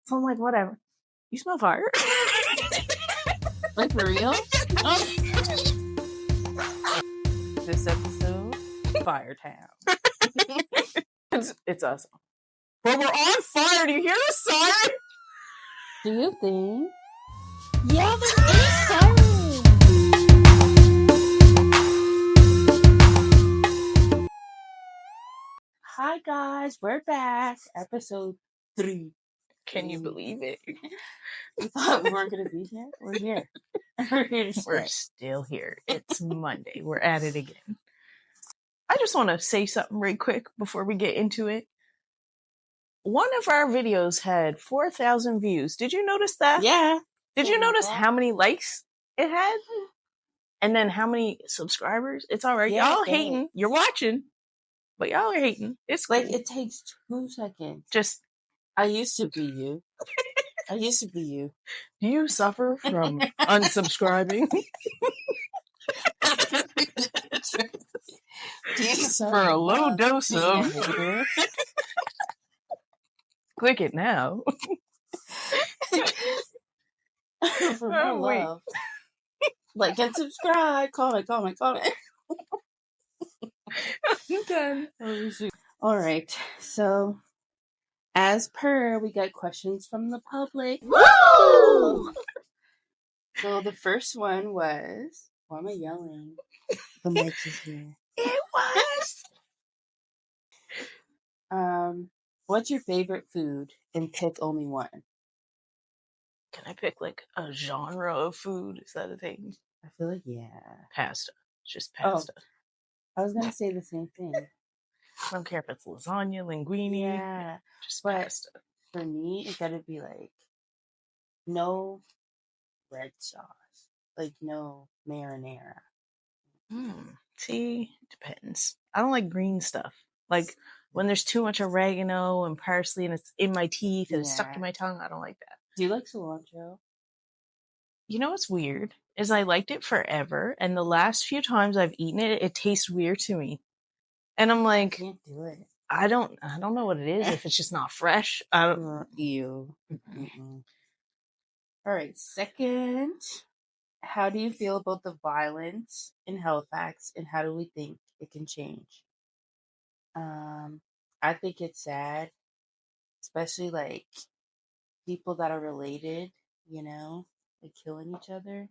So I'm like, whatever. You smell fire? Like for real? This episode, Fire Town. It's us. But we're on fire. Do you hear the siren? Do you think? Yeah, there is siren. Hi guys, we're back. Episode 3. Can you believe it? We thought we weren't gonna be here. We're here. We're here to We're stay. still here. It's Monday. We're at it again. I just want to say something real quick before we get into it. One of our videos had 4,000 views. Did you notice that? Yeah. Did you notice how many likes it had? And then how many subscribers? It's all right. Yeah, y'all thanks. hating. You're watching. But y'all are hating. It's cool. Like, it takes 2 seconds. Just, I used to be you. I used to be you. do you suffer from unsubscribing? Do you For a low dose being a of, hater? click it now. For more Oh, wait. love. Like and subscribe, comment. I'm done. All right. So, as per, we got questions from the public. Woo! So the first one was, why am I yelling? The mic is here. It was. What's your favorite food? And pick only one. Can I pick like a genre of food? Is that a thing? I feel like yeah. Pasta. It's just pasta. I was gonna say the same thing. I don't care if it's lasagna, linguine. Yeah. Just But pasta. for me, it gotta be like no red sauce. Like no marinara. See, depends. I don't like green stuff. Like when there's too much oregano and parsley and it's in my teeth and it's stuck to my tongue, I don't like that. Do you like cilantro? You know what's weird? Is I liked it forever, and the last few times I've eaten it, it tastes weird to me. And I'm I like, can't do it. I don't know what it is. If it's just not fresh, I don't. Ew. All right. Second, how do you feel about the violence in Halifax, and how do we think it can change? I think it's sad, especially like people that are related, like killing each other.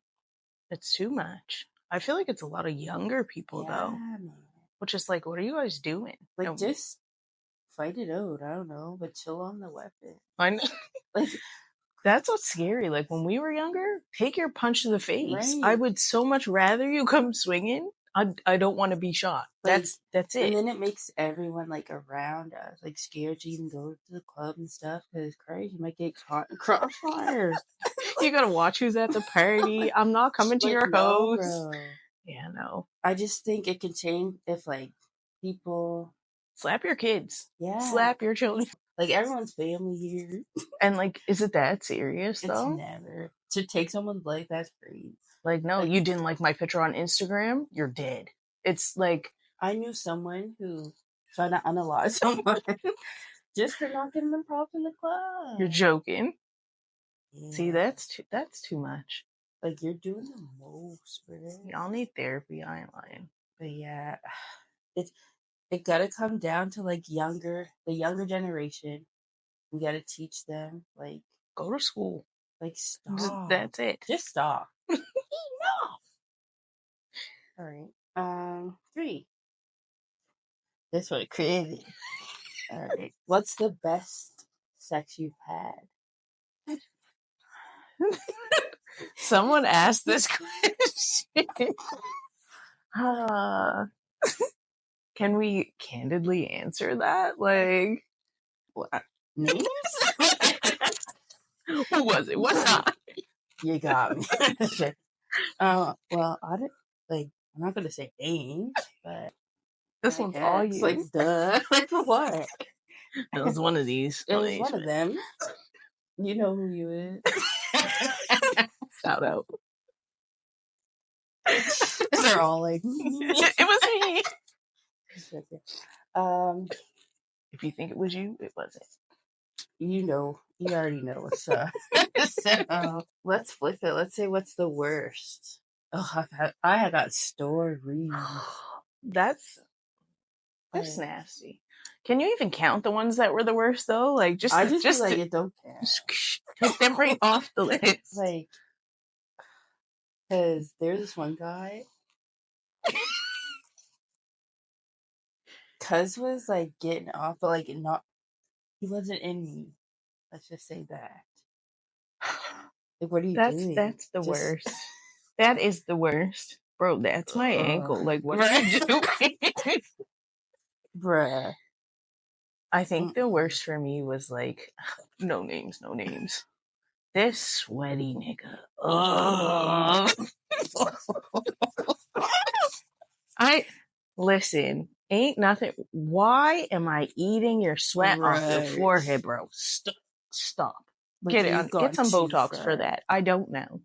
It's too much. I feel like it's a lot of younger people though, man. which is like, what are you guys doing? Like, just fight it out. I don't know, but chill on the weapon. I know. Like, that's what's scary. Like when we were younger, take your punch to the face. Right. I would so much rather you come swinging. I don't want to be shot. Like, that's it. And then it makes everyone like around us like scared to even go to the club and stuff because it's crazy. You might get caught in crossfire. You gotta watch who's at the party. I'm not coming to Like, your no, house. bro. Yeah, no. I just think it can change if like people slap your kids. Yeah. Slap your children. Like everyone's family here. And like, is it that serious though? It's never. To take someone's life, that's crazy. Like, no, Like, you didn't like my picture on Instagram, you're dead. It's like, I knew someone who tried to unalive someone just for not getting them props in the club. You're joking. Yeah. See, that's too much. Like, you're doing the most, bro. Y'all need therapy. I ain't lying. But yeah, it gotta come down to like the younger generation. We gotta teach them, like, go to school. Like, stop. That's it. Just stop. Enough. All right. 3. This one crazy. All right. What's the best sex you've had? Someone asked this question. Can we candidly answer that? Like, what? Names? Who was it? What's not? You got me. Well, I don't like. I'm not gonna say names, but this one's all you. Like, duh. Like, what? It was one of these. It was one of them. You know who you is. Shout out. They're all like, it was me. If you think it was you, it wasn't. you already know what's up. So let's flip it. Let's say what's the worst. Oh, I have got stories. That's nasty. Can you even count the ones that were the worst though? Like I just feel like to it don't care. take them right off the list. Like, because there's this one guy. Cuz was like getting off, but like not. He wasn't in me. Let's just say that. Like, what are you doing? That's the worst. That is the worst, bro. That's my ankle. Like, what are you doing, bruh? I think the worst for me was like, no names. This sweaty nigga. Listen, ain't nothing. Why am I eating your sweat off your forehead, bro? Stop. Like, Get some Botox for that. I don't know.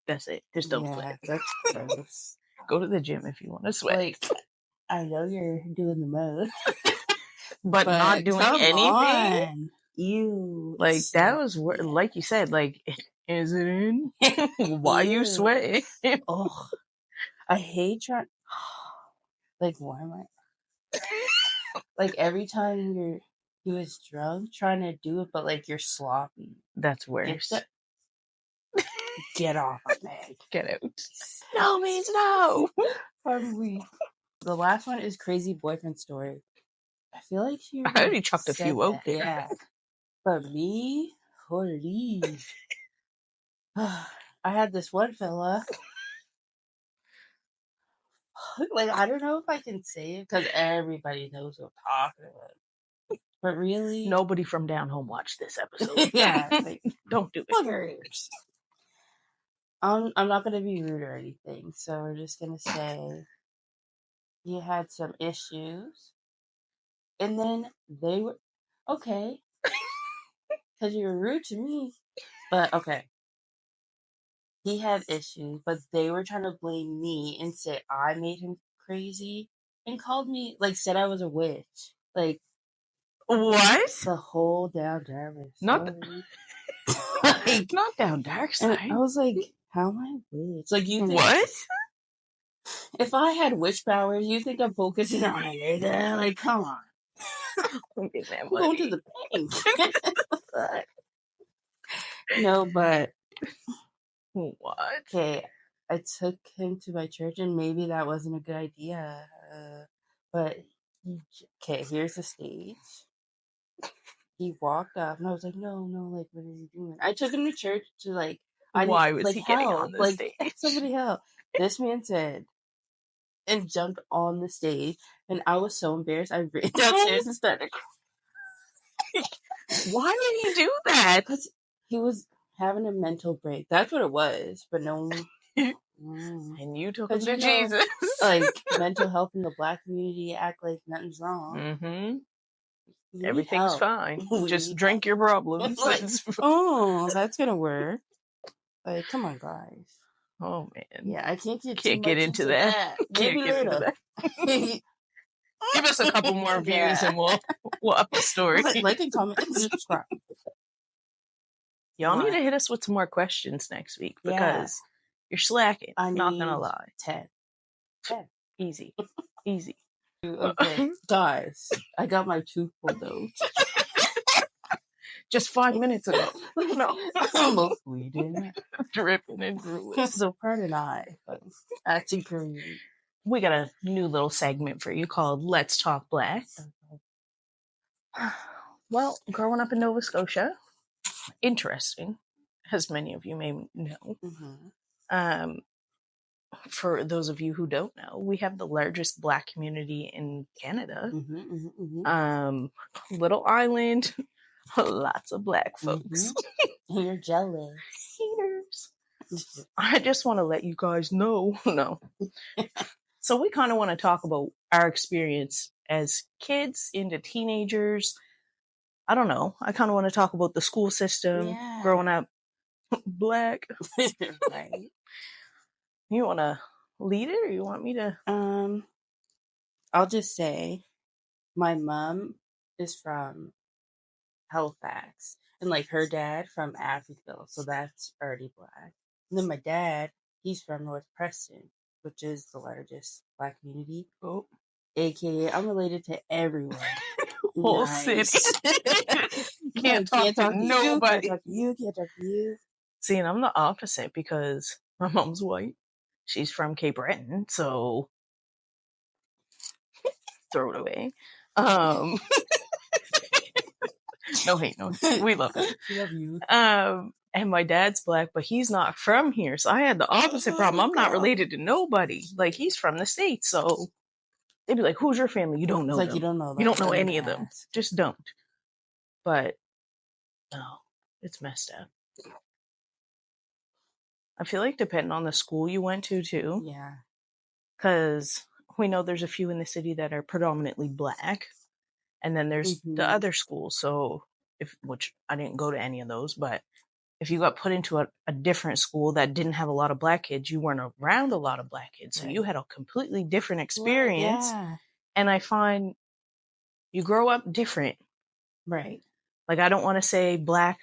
That's it. Just don't sweat. That's gross. Go to the gym if you want to sweat. Like, I know you're doing the most, but not doing anything. On. You like that was like you said. Like, is it in? Why you sweating? Oh, I hate trying. Like, why am I? Like, every time he was drunk trying to do it, but like you're sloppy. That's worse. Get off of me. Get out. No means no. Probably. The last one is Crazy Boyfriend Story. I feel like I already chucked a few out there. Yeah. But me, holy. I had this one fella. Like, I don't know if I can say it because everybody knows what I'm talking about. But really, nobody from down home watched this episode. Yeah, like, don't do it. I'm not gonna be rude or anything, so we're just gonna say he had some issues, and then they were okay because you were rude to me. But okay, he had issues, but they were trying to blame me and say I made him crazy and called me said I was a witch. Like, what? The whole down dark side. Not down dark side. And I was like, how am I a witch? Like, you think, what? If I had witch powers, you think I'm focusing on it? Like, come on. I'm getting that I'm going to the bank. No, but what? Okay, I took him to my church, and maybe that wasn't a good idea. But okay, here's the stage. He walked up, and I was like, "No, like, what are you doing?" I took him to church to why was he getting on the stage? Somebody help! This man said, and jumped on the stage, and I was so embarrassed. I ran downstairs and started crying. Why did he do that? Because he was having a mental break. That's what it was. But no. And you took him to Jesus. Like, mental health in the Black community, act like nothing's wrong. Mm-hmm. Everything's fine. Just drink your problems. Oh, that's gonna work. Like, come on, guys. Oh man. Yeah, I can't get into that. Maybe later. Give us a couple more views and we'll up the story. Like and comment and subscribe. Y'all need to hit us with some more questions next week because you're slacking. I'm not gonna lie. 10. Easy. Okay, guys, I got my tooth pulled out. Just 5 minutes ago. No, almost bleeding, dripping and drooling. So pardon acting crazy. We got a new little segment for you called Let's Talk Black. Well, growing up in Nova Scotia, interesting, as many of you may know. Mm-hmm. For those of you who don't know, we have the largest Black community in Canada. Little island, lots of Black folks. Mm-hmm. You're jealous. Haters. I just want to let you guys know. No. So we kind of want to talk about our experience as kids into teenagers. I don't know. I kind of want to talk about the school system, growing up Black. Right. You want to lead it or you want me to? I'll just say my mom is from Halifax. And like her dad from Atherville, so that's already black. And then my dad, he's from North Preston, which is the largest black community. Oh, AKA, I'm related to everyone. whole Nice. city. Can't Like, talk to nobody. Can't talk to you. See, and I'm the opposite because my mom's white. She's from Cape Breton, so throw it away. No hate, no hate. We love it. We love you. And my dad's black, but he's not from here, so I had the opposite problem. I'm not related to nobody. Like, he's from the States, so they'd be like, "Who's your family?" You don't know It's like them. you don't know. You don't know Don't any of them. ask. Just don't. But no, it's messed up. I feel like depending on the school you went to too, Yeah. because we know there's a few in the city that are predominantly black, and then there's the Mhm. other schools. So which I didn't go to any of those, but if you got put into a different school that didn't have a lot of black kids, you weren't around a lot of black kids, so you Right. had a completely different experience. Yeah. And I find you grow up different. Right. Like, I don't want to say black,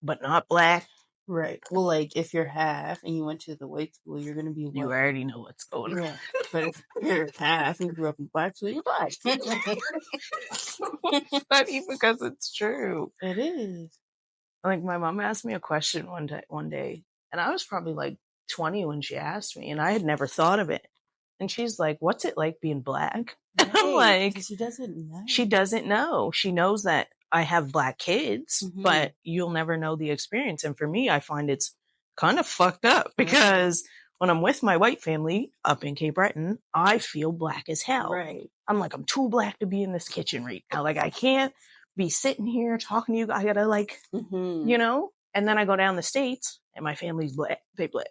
but not black. Right. Well, like if you're half and you went to the white school, you're gonna be white. You already know what's going on. Yeah. But if you're half and grew up in black school, you're black. Funny because it's true. It is. Like, my mom asked me a question one day, and I was probably like 20 when she asked me, and I had never thought of it. And she's like, "What's it like being black?" And I'm Right, like, she doesn't know. she doesn't know. She knows that I have black kids, Mhm. but you'll never know the experience. And for me, I find it's kind of fucked up because when I'm with my white family up in Cape Breton, I feel black as hell. Right. I'm like, I'm too black to be in this kitchen right now. Like, I can't be sitting here talking to you. I gotta, like, Mhm. you know? And then I go down the States and my family's black. They black.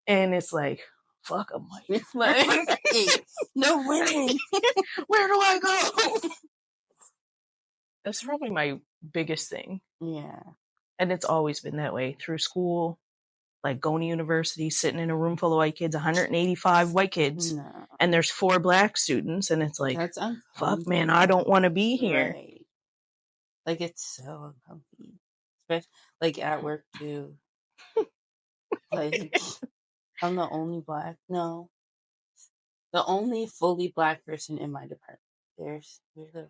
And it's like, fuck, I'm white. Like, no women. where do I go? That's probably my biggest thing. Yeah. And it's always been that way through school, like going to university, sitting in a room full of white kids, 185 white kids, No. and there's 4 black students, and it's like, That's fuck, man, I don't want to be here. Right. Like, it's so uncomfy. Especially, like, at work, too. Like, I'm the only black. No. The only fully black person in my department. There's a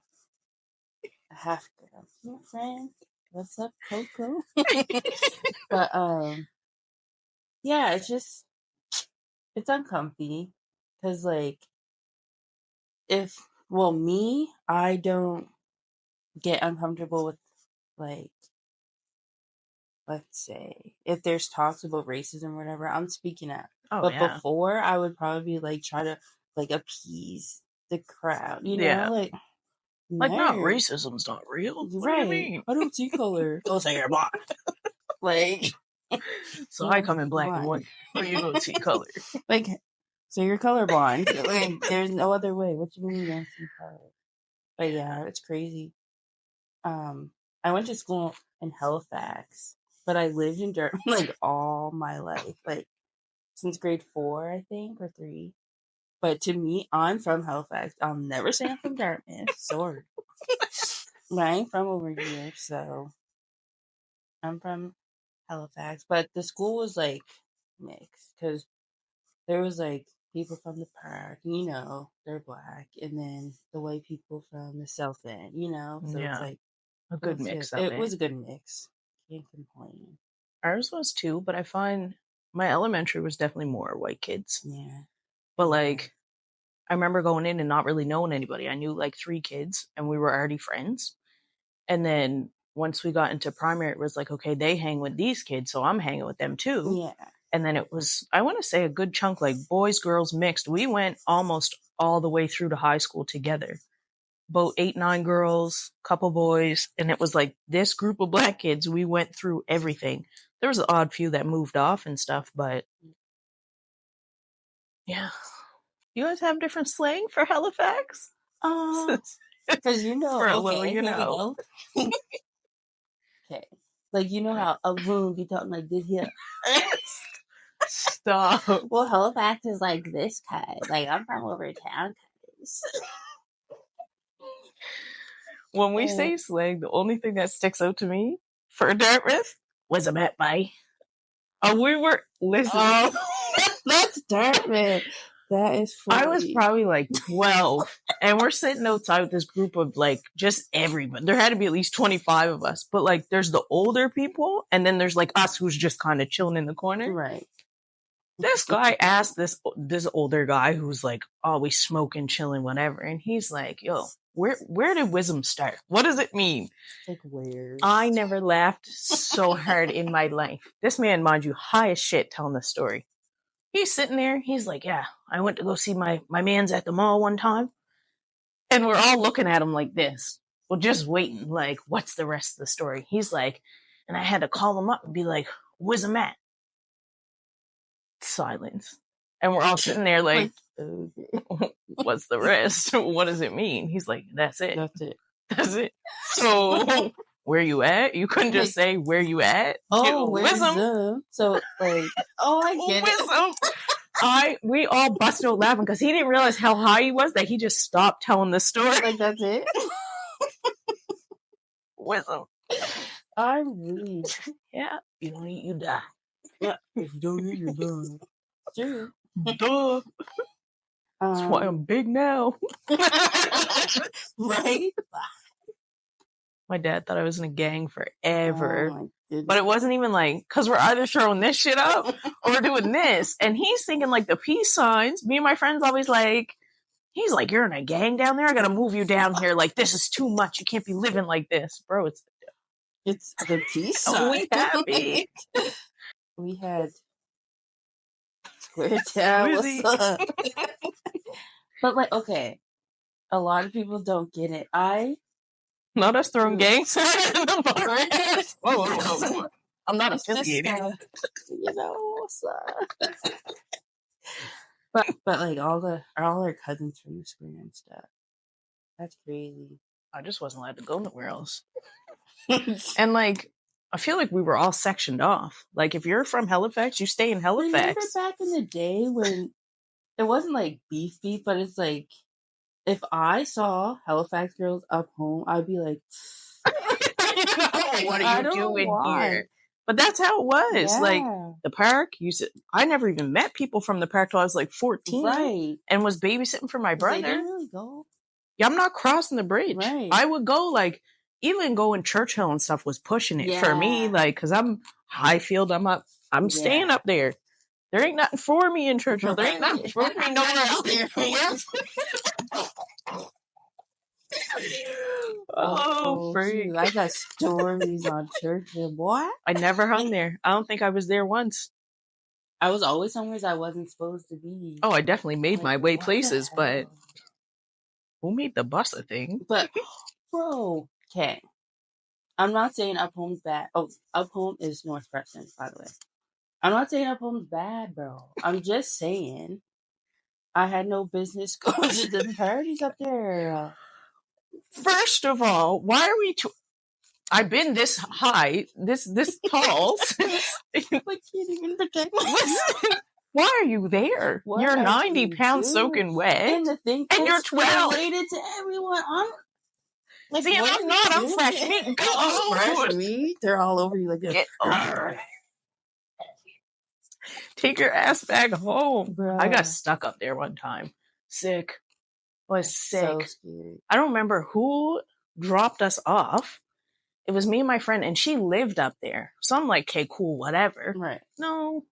half girl. My friend. What's up, Coco? But, yeah, it's uncomfy. Because, like, I don't get uncomfortable with, like, let's say, if there's talks about racism or whatever, I'm speaking out. Oh, But yeah. before, I would probably, like, try to, like, appease the crowd, you know? Yeah. Like, not no. racism's not real. What Right. do you mean? I don't see color. Oh, so you're black. Like, So I come in black and white. Oh, you don't see color. like, so you're colorblind. Like, there's no other way. What do you mean you don't see color? But yeah, it's crazy. I went to school in Halifax, but I lived in Durham like all my life, like since grade 4, I think, or 3. But to me, I'm from Halifax. I'll never say I'm from Dartmouth. Sorry. But I ain't from over here, so I'm from Halifax. But the school was like mixed because there was like people from the park, you know, they're black, and then the white people from the South End, you know. So Yeah. it's like A good mix of it was a good mix. Can't complain. Ours was too, but I find my elementary was definitely more white kids. Yeah. But like, I remember going in and not really knowing anybody. I knew like 3 kids and we were already friends. And then once we got into primary, it was like, okay, they hang with these kids, so I'm hanging with them too. Yeah. And then it was, I want to say, a good chunk, like boys, girls mixed. We went almost all the way through to high school together. About 8, 9 girls, couple boys. And it was like this group of black kids, we went through everything. There was an odd few that moved off and stuff, but yeah. You guys have different slang for Halifax? Because you know, For a okay, little, you here we know. go. Okay. Like, you know how a room be talking like this here? Stop. Well, Halifax is like this kind. Like, I'm from over town. When we say slang, the only thing that sticks out to me for Dartmouth was a met by. We were listening. Oh, that's Dartmouth. That is funny. I was probably like 12, and we're sitting outside with this group of like just everybody. There had to be at least 25 of us, but like there's the older people, and then there's like us who's just kind of chilling in the corner. Right. This guy asked this older guy who's like always smoking, chilling, whatever, and he's like, "Yo, where did wisdom start? What does it mean?" Like where? I never laughed so hard in my life. This man, mind you, high as shit telling the story. He's sitting there. He's like, "Yeah, I went to go see my man's at the mall one time." And we're all looking at him like this. Well, just waiting. Like, what's the rest of the story? He's like, and I had to call him up and be like, "Where's him at?" Silence. And we're all sitting there like, Okay. what's the rest? What does it mean? He's like, that's it. That's it. That's it. So, where you at? You couldn't just say, where you at? Oh, where's them? So, like, oh, I get it. We all busted out laughing because he didn't realize how high he was that he just stopped telling the story. Like, that's it? Wisdom. I'm really... Yeah. You don't eat, you die. Yeah, if you don't eat, you're done. True. Duh. That's why I'm big now. Right? My dad thought I was in a gang forever. Oh, my goodness. But it wasn't even like, because we're either throwing this shit up or we're doing this. And he's thinking like the peace signs. Me and my friends always like, he's like, "You're in a gang down there? I gotta move you down here. Like, this is too much. You can't be living like this." Bro, It's the peace sign. we happy. We had Square Town. Squizzy. What's up? But like, okay, a lot of people don't get it. Not us throwing gang signs in the bar. Whoa. I'm not affiliated. You know, what's up? But like all our cousins from the square and stuff. That's crazy. I just wasn't allowed to go nowhere else. And like, I feel like we were all sectioned off. Like, if you're from Halifax, you stay in Halifax. Remember back in the day when it wasn't like beef, but it's like if I saw Halifax girls up home, I'd be like, what are you doing here? But that's how it was. Yeah. Like, the park, I never even met people from the park till I was like 14. Right. And was babysitting for my brother. They didn't really go. Yeah, I'm not crossing the bridge. Right. I would go, like, even going Churchill and stuff was pushing it for me, like, because I'm Highfield, I'm staying up there. There ain't nothing for me in Churchill. There ain't nothing for me nowhere else. Oh, freak. I got stories on Churchill, boy. I never hung there. I don't think I was there once. I was always somewhere I wasn't supposed to be. Oh, I definitely made my way what places, the but hell? who made the bus a thing? But, bro, okay. I'm not saying Up Home's bad. Oh, Up Home is North Preston, by the way. I'm not saying Up Home's bad, bro. I'm just saying I had no business going to the parties up there. First of all, why are we... I've been this high, this tall. I can't even protect Why are you there? What You're are 90 you pounds doing? soaking wet. And the thing And is, you're 12. related to everyone. I'm like, See, what I'm are not. you I'm doing? fresh meat. Fresh meat? They're all over you like this. Get over it. Take your ass back home. Bruh. I got stuck up there one time. Sick. Was sick. So scary. I don't remember who dropped us off. It was me and my friend, and she lived up there. So I'm like, okay, cool, whatever. Right. No,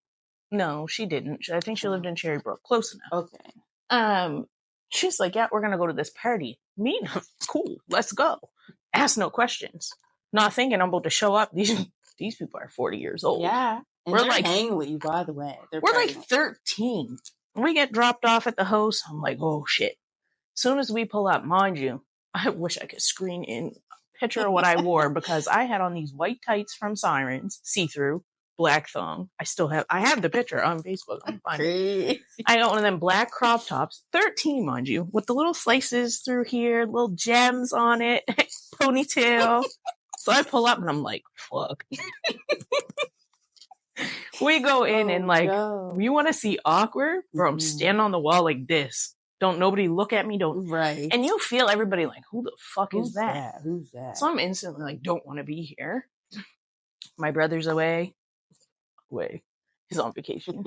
she didn't. I think she lived in Cherrybrook. Close enough. Okay. She's like, yeah, we're going to go to this party. Me, cool, let's go. Ask no questions. Not thinking I'm about to show up. These people are 40 years old. Yeah. And We're they're like- hanging with you, by the way. We're like 13. We get dropped off at the house. I'm like, oh shit. Soon as we pull up, mind you, I wish I could screen in a picture of what I wore because I had on these white tights from Sirens, see-through, black thong. I have the picture on Facebook. I'm fine. I got one of them black crop tops, 13, mind you, with the little slices through here, little gems on it, ponytail. So I pull up and I'm like, fuck. We go in and like, no. you want to see awkward? Bro, I'm standing on the wall like this. Don't nobody look at me. Don't. Right. And you feel everybody like, who the fuck Who's is that? Who's that? So I'm instantly like, don't want to be here. My brother's away. He's on vacation.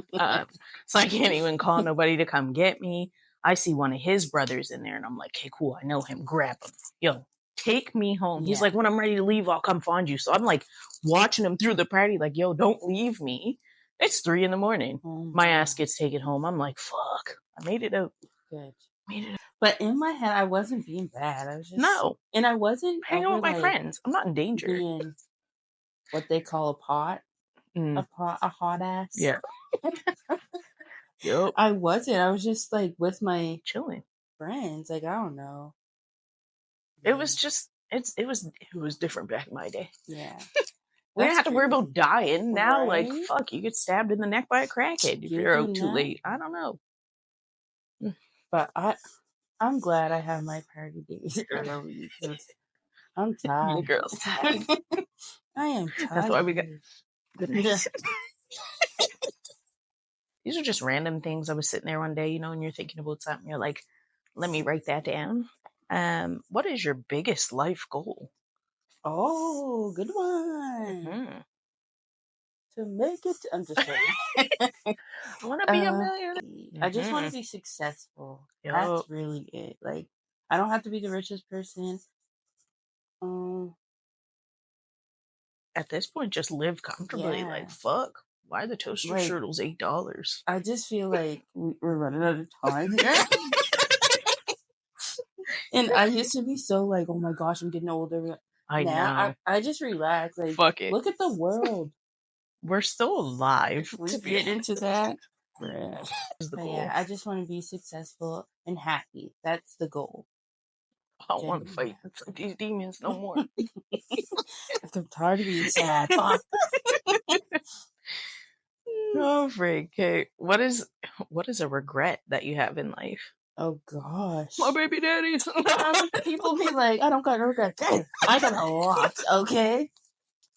So I can't even call nobody to come get me. I see one of his brothers in there and I'm like, okay, cool. I know him. Grab him. Yo, take me home. He's Yeah. like, when I'm ready to leave, I'll come find you. So I'm like watching him through the party, like, yo, don't leave me. It's 3 a.m. Oh, My God. ass gets taken home. I'm like, fuck. I made it out. Good. Made it out. But in my head, I wasn't being bad. I was just No. and I wasn't Hanging ever, with my like, friends. I'm not in danger. being what they call a pot, Mm, a hot ass. yeah. Yup. I wasn't. I was just like with my Chilling. friends. Like I don't know. It was just it was different back in my day. Yeah. We didn't have to worry about crazy. dying. Now, like, Right? fuck, you get stabbed in the neck by a crackhead if You you're do out too not. late. I don't know. But I'm glad I have my party days early because I'm tired. Mean Girls. I am tired. That's why we got good night. These are just random things. I was sitting there one day, and you're thinking about something. You're like, let me write that down. What is your biggest life goal? Oh, good one. Mm-hmm. To make it. I'm just kidding. I want to be a millionaire. I just want to be successful. Yup. That's really it. Like, I don't have to be the richest person. At this point, just live comfortably. Yeah. Like, fuck. Why are the toaster Like- strudels $8? I just feel like we're running out of time here. And I used to be so like, oh my gosh, I'm getting older. I now know. I just relax. Like, Fuck it. look at the world. We're still alive. We to be get into that. Yeah. is the But goal. yeah, I just want to be successful and happy. That's the goal. I don't want to fight these demons no more. I'm tired of being sad. Fuck. Oh, freak. Okay. What is a regret that you have in life? Oh gosh. My baby daddies. People be like, I don't got no regrets. I got a lot. Okay.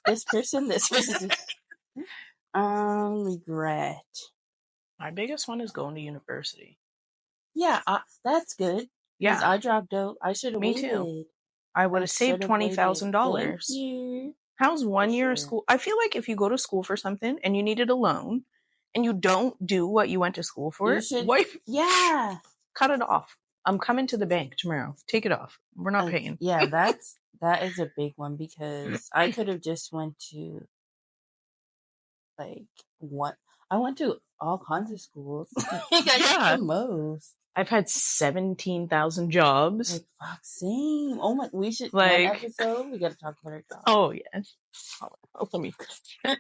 This person. Regret. My biggest one is going to university. Yeah, that's good. Yeah, I dropped out. I should have Me waited. too. I would have saved $20,000. Thank you. How's 1 year of sure. school? I feel like if you go to school for something and you needed a loan and you don't do what you went to school for, You should- wipe, Yeah. cut it off. I'm coming to the bank tomorrow. Take it off. We're not paying. Yeah, that is a big one because I could have just went to like what I went to all kinds of schools. I got the most. I've had 17,000 jobs. Like fuck, same. Oh my, we should Like- one episode. We got to talk about our jobs. Oh yes. Let me. I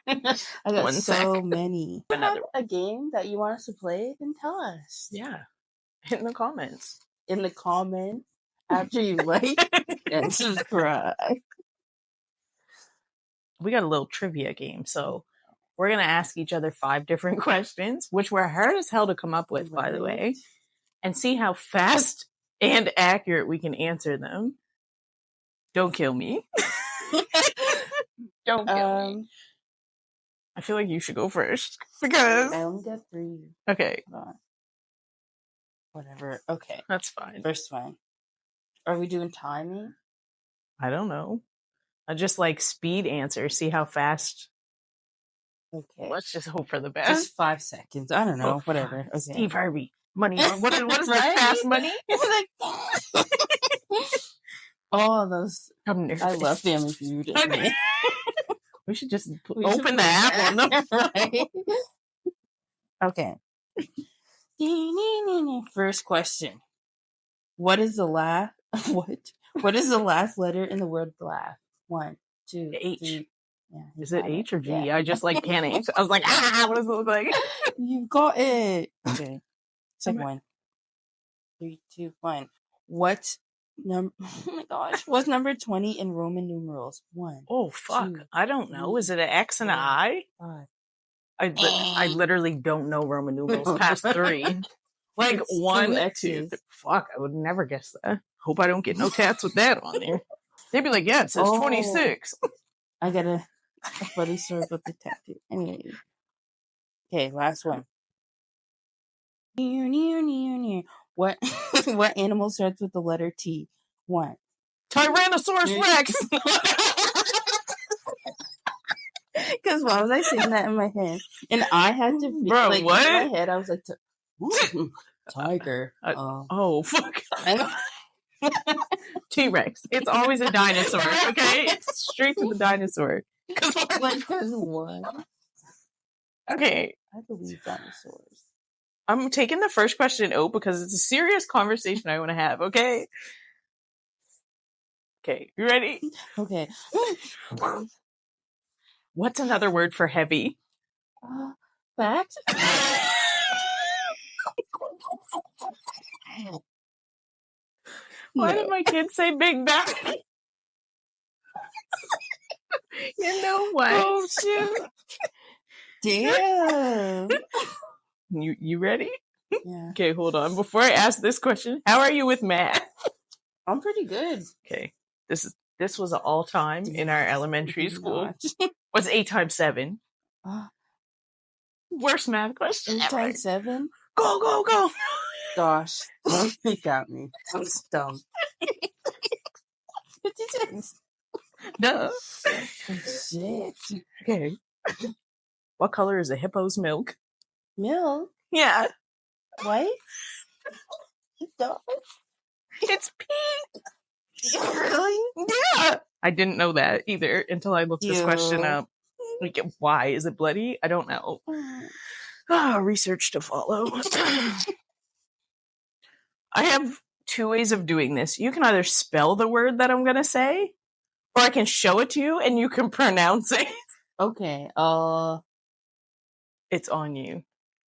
got One so many. If you have Another- a game that you want us to play, then tell us Yeah. In the comments. in the comments after you like and subscribe. We got a little trivia game, so we're gonna ask each other 5 different questions, which were hard as hell to come up with, by the way, and see how fast and accurate we can answer them. Don't kill me. Don't kill me. I feel like you should go first because I only got 3. okay, Hold on. Whatever. Okay. that's fine. First one. Are we doing timing? I don't know. I just like speed answer. See how fast. Okay. Let's just hope for the best. Just 5 seconds. I don't know. Oh, Whatever. Okay. Steve Harvey. Money. What is Right? the fast money? All those. I'm nervous. I love Family Feud. We should just We should open the put app on them. Right? Okay. First question. What is the last What is the last letter in the word laugh? 1, 2, H. 3. Yeah, you Is it got H or G? Yeah. I just like panicked. I was like, what does it look like? You got it. Okay. Second one. 3, 2, 1. What number? Oh my gosh. What's number 20 in Roman numerals? 1, Oh, fuck. 2, I don't know. Is it an X and an 4, I? 5. I literally don't know Roman numerals past 3. Like It's 1, 2 2. X's. Fuck, I would never guess that. Hope I don't get no tats with that on there. They'd be like, yeah, it says Oh. 26. I got a funny story about the tattoo. Anyway. Okay, last one. What what animal starts with the letter T? One. Tyrannosaurus Rex. Because why was I saying that in my head? And I had to Bro, like what? in my head. I was like, tiger. Oh fuck. T-Rex. It's always a dinosaur. Okay, it's straight to the dinosaur. Because what? Okay, I believe dinosaurs. I'm taking the first question out because it's a serious conversation I want to have. Okay. Okay, you ready? Okay. What's another word for heavy? Fact. Why No. did my kids say big back? You know what? Oh shit! Damn. You ready? Yeah, Okay, hold on. Before I ask this question, how are you with math? I'm pretty good. Okay, this was an all time in our elementary school. What's 8 times 7? Worst math question 8 ever. times 7? Go, go, go. Gosh, you got me. I'm dumb. 56. Duh. Shit. Okay. What color is a hippo's milk? Milk? Yeah. White? Dark? It's pink. Really? Yeah. I didn't know that either until I looked this question up. Like, why? Is it bloody? I don't know. Research to follow. I have 2 ways of doing this. You can either spell the word that I'm going to say, or I can show it to you and you can pronounce it. Okay, It's on you.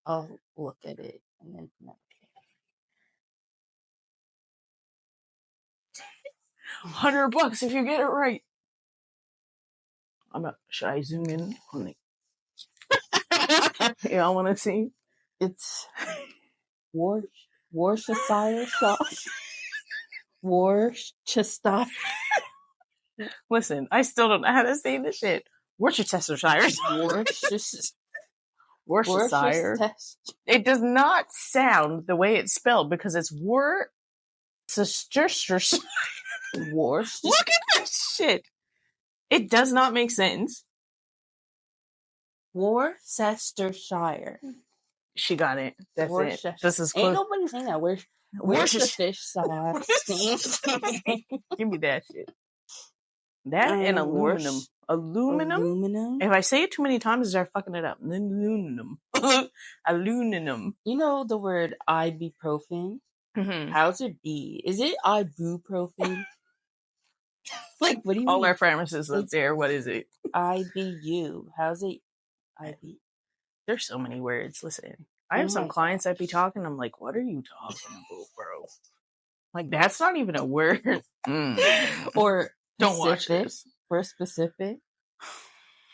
I'll look at it and then pronounce it. $100 if you get it right. Should I zoom in on the? Y'all want to see? It's Worcestershire sauce. Worcestershire. Listen, I still don't know how to say this shit. Worcestershire. Worcestershire. It does not sound the way it's spelled because it's Worcestershire. Look at this shit. It does not make sense. Worcestershire. She got it. That's it. This is close. Ain't nobody saying that. Where's the fish sauce? Give me that shit. That and aluminum. Aluminum? If I say it too many times, I start fucking it up. Aluminum. Aluminum. You know the word ibuprofen? Mm-hmm. How's it be? Is it ibuprofen? Like, what do you All mean? our pharmacists up there, what is it? IBU. How's it? IB. There's so many words. Listen, I have some clients that be talking. I'm like, what are you talking about, bro? Like, that's not even a word. Or don't watch this. For specific.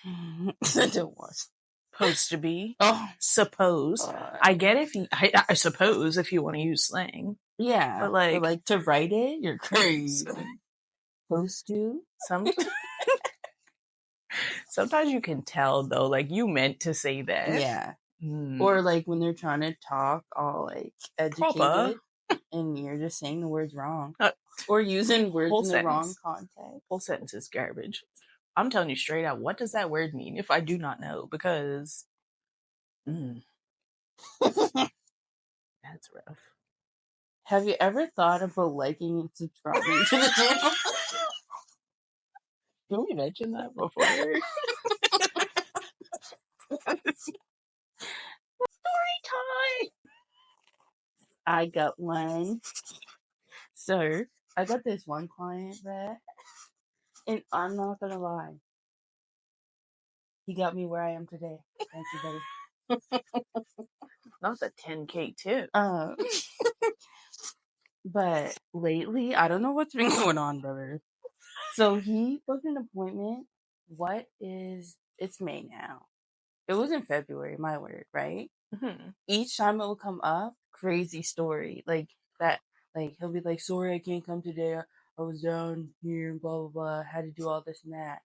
Don't watch. Supposed to be. Suppose. I get if you. I suppose if you want to use slang. Yeah, but like to write it, you're crazy. Supposed to. Sometimes you can tell though, like you meant to say that. Yeah. Or like when they're trying to talk all like educated and you're just saying the words wrong. Or using words in the wrong context. Whole sentence is garbage. I'm telling you straight out, what does that word mean if I do not know? Because that's rough. Have you ever thought about liking and subscribing to the channel? Can we mention that before? Story time! I got one. So, I got this one client that, and I'm not gonna lie, he got me where I am today. Thank you, buddy. Not the 10K tip. But lately, I don't know what's been going on, brother. So he booked an appointment. It's May now. It was in February, my word, right? Mm-hmm. Each time it will come up, crazy story. Like that, like he'll be like, sorry, I can't come today. I was down here and blah, blah, blah. Had to do all this and that.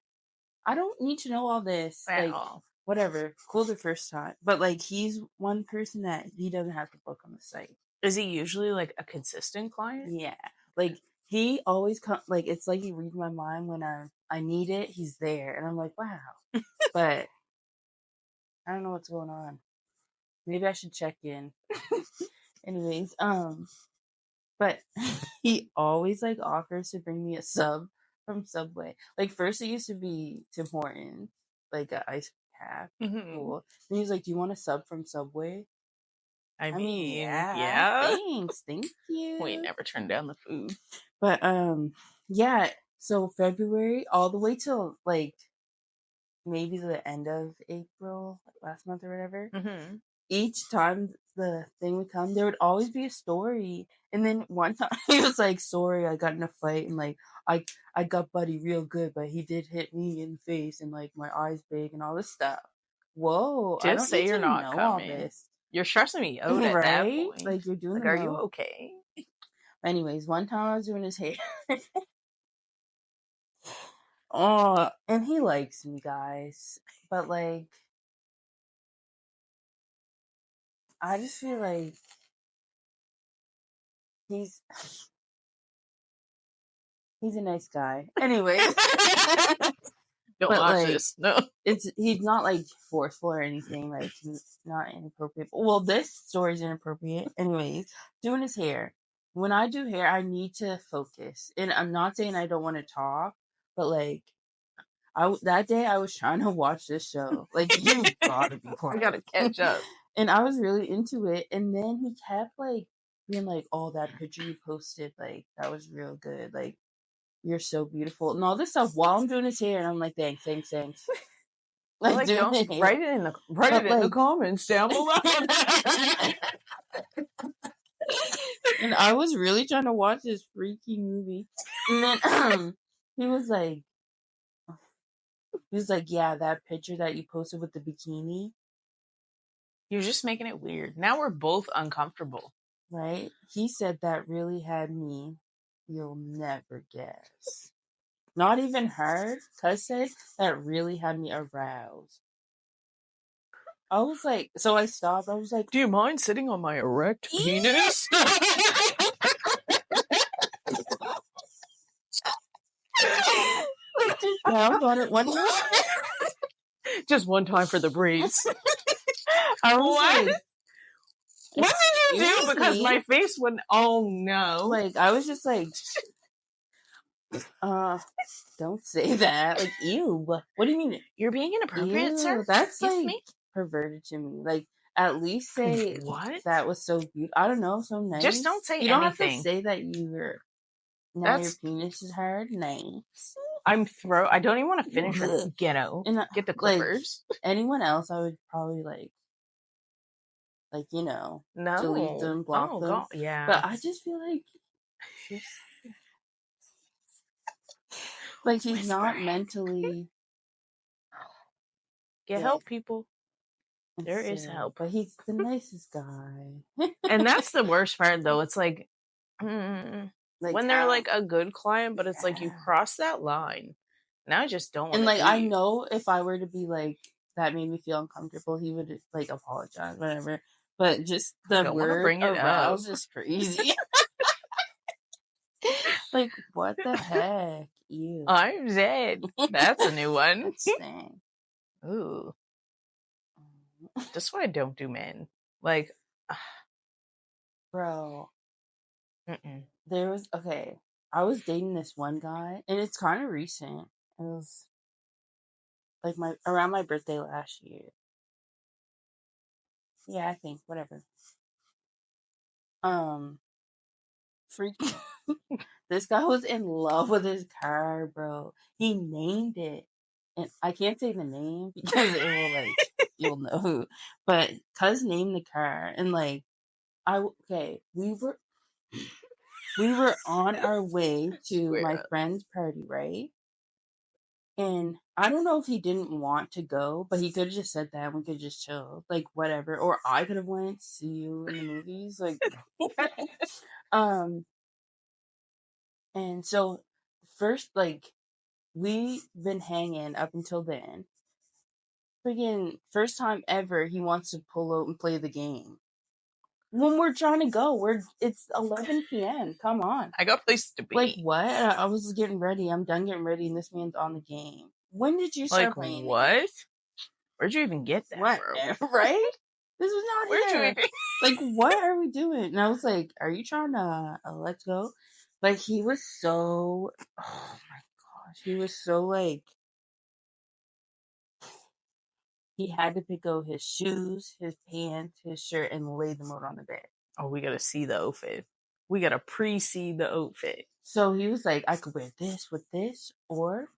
I don't need to know all this. At like, all. Whatever. Cool the first time. But like, he's one person that he doesn't have to book on the site. Is he usually like a consistent client? Yeah, like he always come. Like it's like he reads my mind when I need it. He's there, and I'm like, wow. But I don't know what's going on. Maybe I should check in. Anyways, but he always like offers to bring me a sub from Subway. Like first it used to be Tim Hortons, like a ice cap. Mm-hmm. Cool. And he's like, "Do you want a sub from Subway?" I I mean, yeah. Thanks, thank you. We ain't never turned down the food. But yeah. So February all the way till like maybe the end of April, like last month or whatever. Mm-hmm. Each time the thing would come, there would always be a story. And then one time he was like, "Sorry, I got in a fight and like I got Buddy real good, but he did hit me in the face and like my eyes big and all this stuff." Whoa, I Just don't say need you're to not know all coming. this. You're stressing me out at that Right? point. Like you're doing Like, the are you most. okay? Anyways, one time I was doing his hair. Oh, and he likes me, guys. But like I just feel like he's a nice guy. Anyway. Don't But watch like this. No. he's not like forceful or anything, like he's not inappropriate. Well, this story's inappropriate. Anyways, doing his hair. When I do hair, I need to focus. And I'm not saying I don't want to talk, but like that day I was trying to watch this show. Like you gotta be I quiet. gotta catch up. And I was really into it. And then he kept like being like, "Oh, that picture you posted, like that was real good. Like you're so beautiful," and all this stuff while I'm doing his hair. And I'm like, "Thanks." Like doing don't the hair. write it in the like, comments down below. And I was really trying to watch this freaky movie. And then he was like, "Yeah, that picture that you posted with the bikini." You're just making it weird. Now we're both uncomfortable. Right? He said that really had me, you'll never guess. Not even her. Cuz said that really had me aroused. I was like, so I stopped. I was like, do you mind sitting on my erect penis? like, just pound on it one time. Just one time for the breeze. I was What? like, what did you do? Because my face went, oh no. Like, I was just like, don't say that. Like, ew. What do you mean? You're being inappropriate, Ew, sir? that's Excuse like me? perverted to me. Like, at least say what? That was so beautiful. I don't know, so nice. Just don't say you don't anything. have to say that you were. Now your penis is hard. Nice. I don't even want to finish it. Ghetto. Get the clippers. Like, anyone else, I would probably like delete them, block them. God. Yeah. But I just feel like he's not mentally. Get help, people. There is help. But he's the nicest guy. And that's the worst part, though. It's like when they're like a good client, but it's like you cross that line. Now I just don't want to. And like I know if I were to be like that made me feel uncomfortable, he would like apologize, whatever. But just the word aroused is crazy. Like what the heck? Ew. I'm dead. That's a new one. Ooh. That's why I don't do men. Like, bro. Mm-mm. There was I was dating this one guy, and it's kind of recent. It was like around my birthday last year. Yeah, I think whatever. Freaking. This guy was in love with his car, bro. He named it, and I can't say the name because it will you'll know who. But cuz named the car, and like we were on our way to my friend's party, right? And I don't know if he didn't want to go, but he could have just said that and we could just chill, like whatever. Or I could have went to see you in the movies, like. And so first, like, we've been hanging up until then. Freaking first time ever, he wants to pull out and play the game. when we're trying to go, it's 11 p.m. Come on. I got places to be. Like, what? I was getting ready. I'm done getting ready, and this man's on the game. When did you start Like, playing? what? Where'd you even get that, What? bro? Right? This was not Where'd you here. even? Like, what are we doing? And I was like, are you trying to let's go? Like, he was so, oh my gosh, he was so like, he had to pick out his shoes, his pants, his shirt, and lay them out on the bed. Oh, we gotta see the outfit. We gotta pre-see the outfit. So he was like, I could wear this with this, or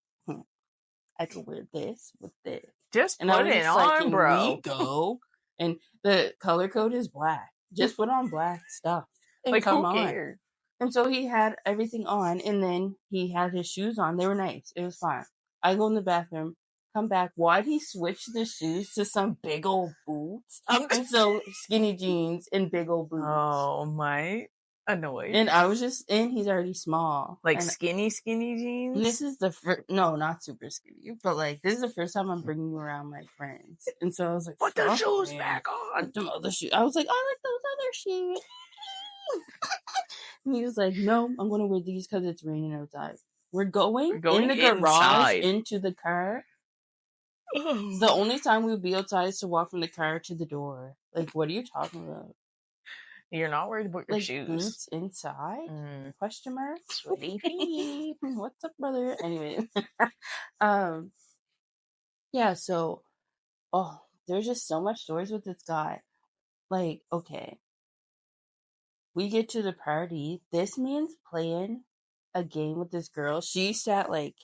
I could wear this with this. Just And I put was it just like, on, can bro. we go? And the color code is black. Just put on black stuff. And Like, come who on. cares? And so he had everything on, and then he had his shoes on. They were nice. It was fine. I go in the bathroom, come back. Why'd he switch the shoes to some big old boots? And so skinny jeans and big old boots. Oh my, annoyed. And I was just, and he's already small. Like and skinny jeans? this is the first, no, not super skinny, but like, this is the first time I'm bringing you around my friends. And so I was like, Put the "Fuck, shoes man. back on. Put them other shoes." I was like, I like those other shoes. And he was like, no, I'm going to wear these because it's raining outside. We're going in the garage inside. into the car. The only time we would be outside is to walk from the car to the door. Like, what are you talking about? You're not worried about your Like, shoes. boots inside? Question mark? Sweaty feet. What's up, brother? Anyway. Yeah, so, oh, there's just so much stories with this guy. Like, okay. We get to the party. This man's playing a game with this girl. She sat like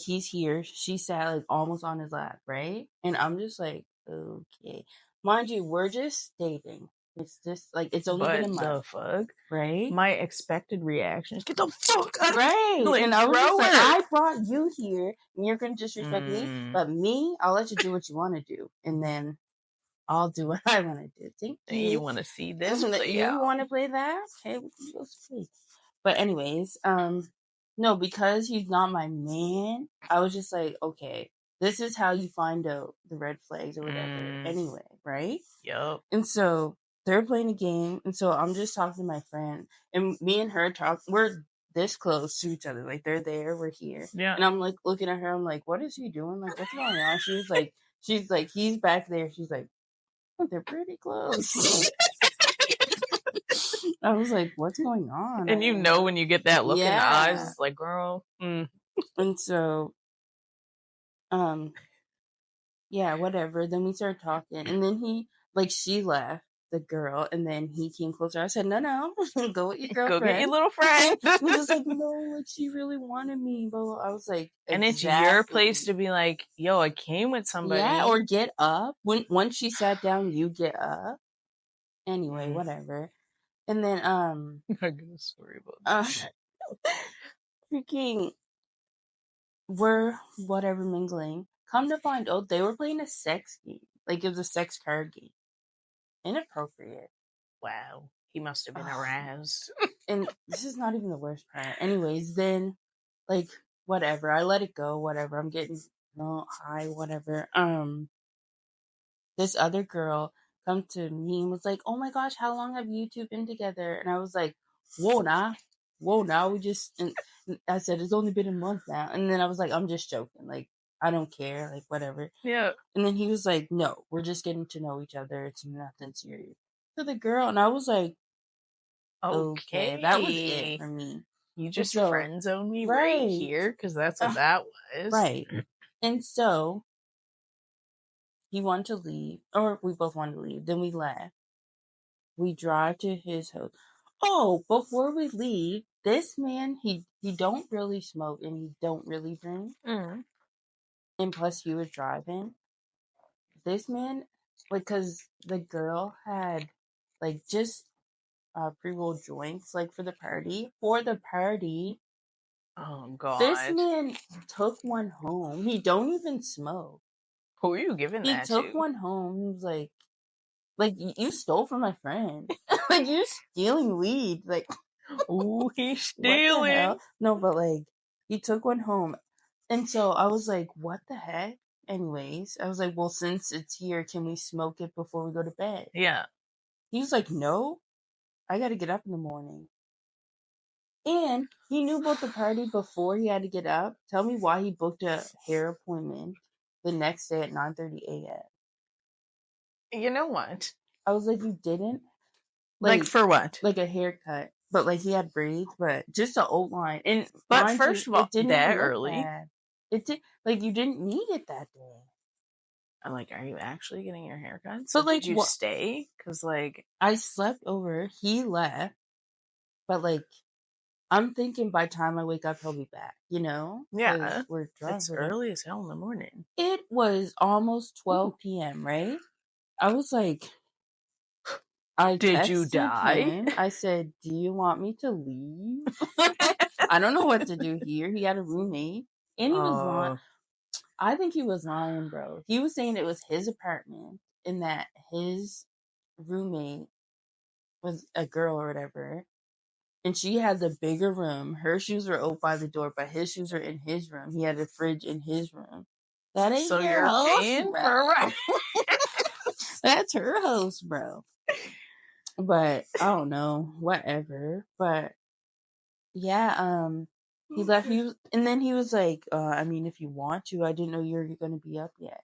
he's here. She sat like almost on his lap, right? And I'm just like, okay. Mind you, we're just dating. It's just like, it's only been a But month. the fuck? Right? My expected reaction is, get the fuck out. Right. Like, And I was just like, throw her. I brought you here and you're going to disrespect me. But me, I'll let you do what you want to do. And then I'll do what I want to do. Thank you. You want to see this play You out? want to play that? Okay, we can go play. But anyways, no, because he's not my man, I was just like, okay, this is how you find out the red flags or whatever. Anyway, right? Yup. And so they're playing a game, and so I'm just talking to my friend, and me and her talk. We're this close to each other, like they're there, we're here. Yeah. And I'm like looking at her. I'm like, what is he doing? Like, what's going on? She's like, he's back there. She's like, they're pretty close. I was like, what's going on? And you know when you get that look in the eyes, Yeah. it's like, girl. And so, yeah, whatever. Then we started talking, and then she left, the girl, and then he came closer. I said, no, go with your girlfriend. Go get your little friend. He was like, no, like she really wanted me, but I was like, and it's your place to be like, yo, I came with somebody. Yeah, or get up. Once she sat down, you get up. Anyway, whatever. And then, I'm not gonna story about that. Freaking, we're whatever mingling. Come to find out, they were playing a sex game. Like, it was a sex card game. Inappropriate. Wow. He must have been aroused. And this is not even the worst part. Anyways, then, like, whatever. I let it go, whatever. I'm getting high, whatever. This other girl come to me and was like, oh my gosh, how long have you two been together? And I was like, whoa, now we just, and I said, it's only been a month now. And then I was like, I'm just joking. Like, I don't care. Like, whatever. Yeah. And then he was like, no, we're just getting to know each other. It's nothing serious. To the girl. And I was like, okay, that was it for me. You just friend zoned me right here, because that's what that was. Right. And so he wanted to leave, or we both wanted to leave. Then we left. We drive to his house. Oh, before we leave, this man, he don't really smoke and he don't really drink. And plus he was driving. This man, like, cause the girl had like just pre-rolled joints, like for the party. Oh God. This man took one home. He don't even smoke. Who are you giving that to? He took one home. He was like, you stole from my friend. Like, you're stealing weed. Like, ooh, he's stealing. No, but like, he took one home. And so I was like, what the heck? Anyways, I was like, well, since it's here, can we smoke it before we go to bed? Yeah. He was like, no, I got to get up in the morning. And he knew about the party before he had to get up. Tell me why he booked a hair appointment the next day at 9:30 a.m. You know what? I was like, you didn't? Like for what? Like a haircut. But like he had braids, but just an outline. And But mind first you, of all, it didn't that even look early? bad. It did, like you didn't need it that day. I'm like, are you actually getting your haircut? But like, did you stay? Because like I slept over. He left, but like I'm thinking by the time I wake up, he'll be back. You know? Yeah, 'Cause we're drunk. it's early as hell in the morning. It was almost 12 p.m. Right? I was like, Did you texted die? him. I said, do you want me to leave? I don't know what to do here. He had a roommate. And he was lying. I think he was lying, bro. He was saying it was his apartment and that his roommate was a girl or whatever. And she had the bigger room. Her shoes were out by the door, but his shoes were in his room. He had a fridge in his room. That ain't So your you're host, paying bro. for rent. That's her host, bro. But I don't know, whatever. But yeah, he left. And then he was like, I mean, if you want to, I didn't know you were gonna be up yet.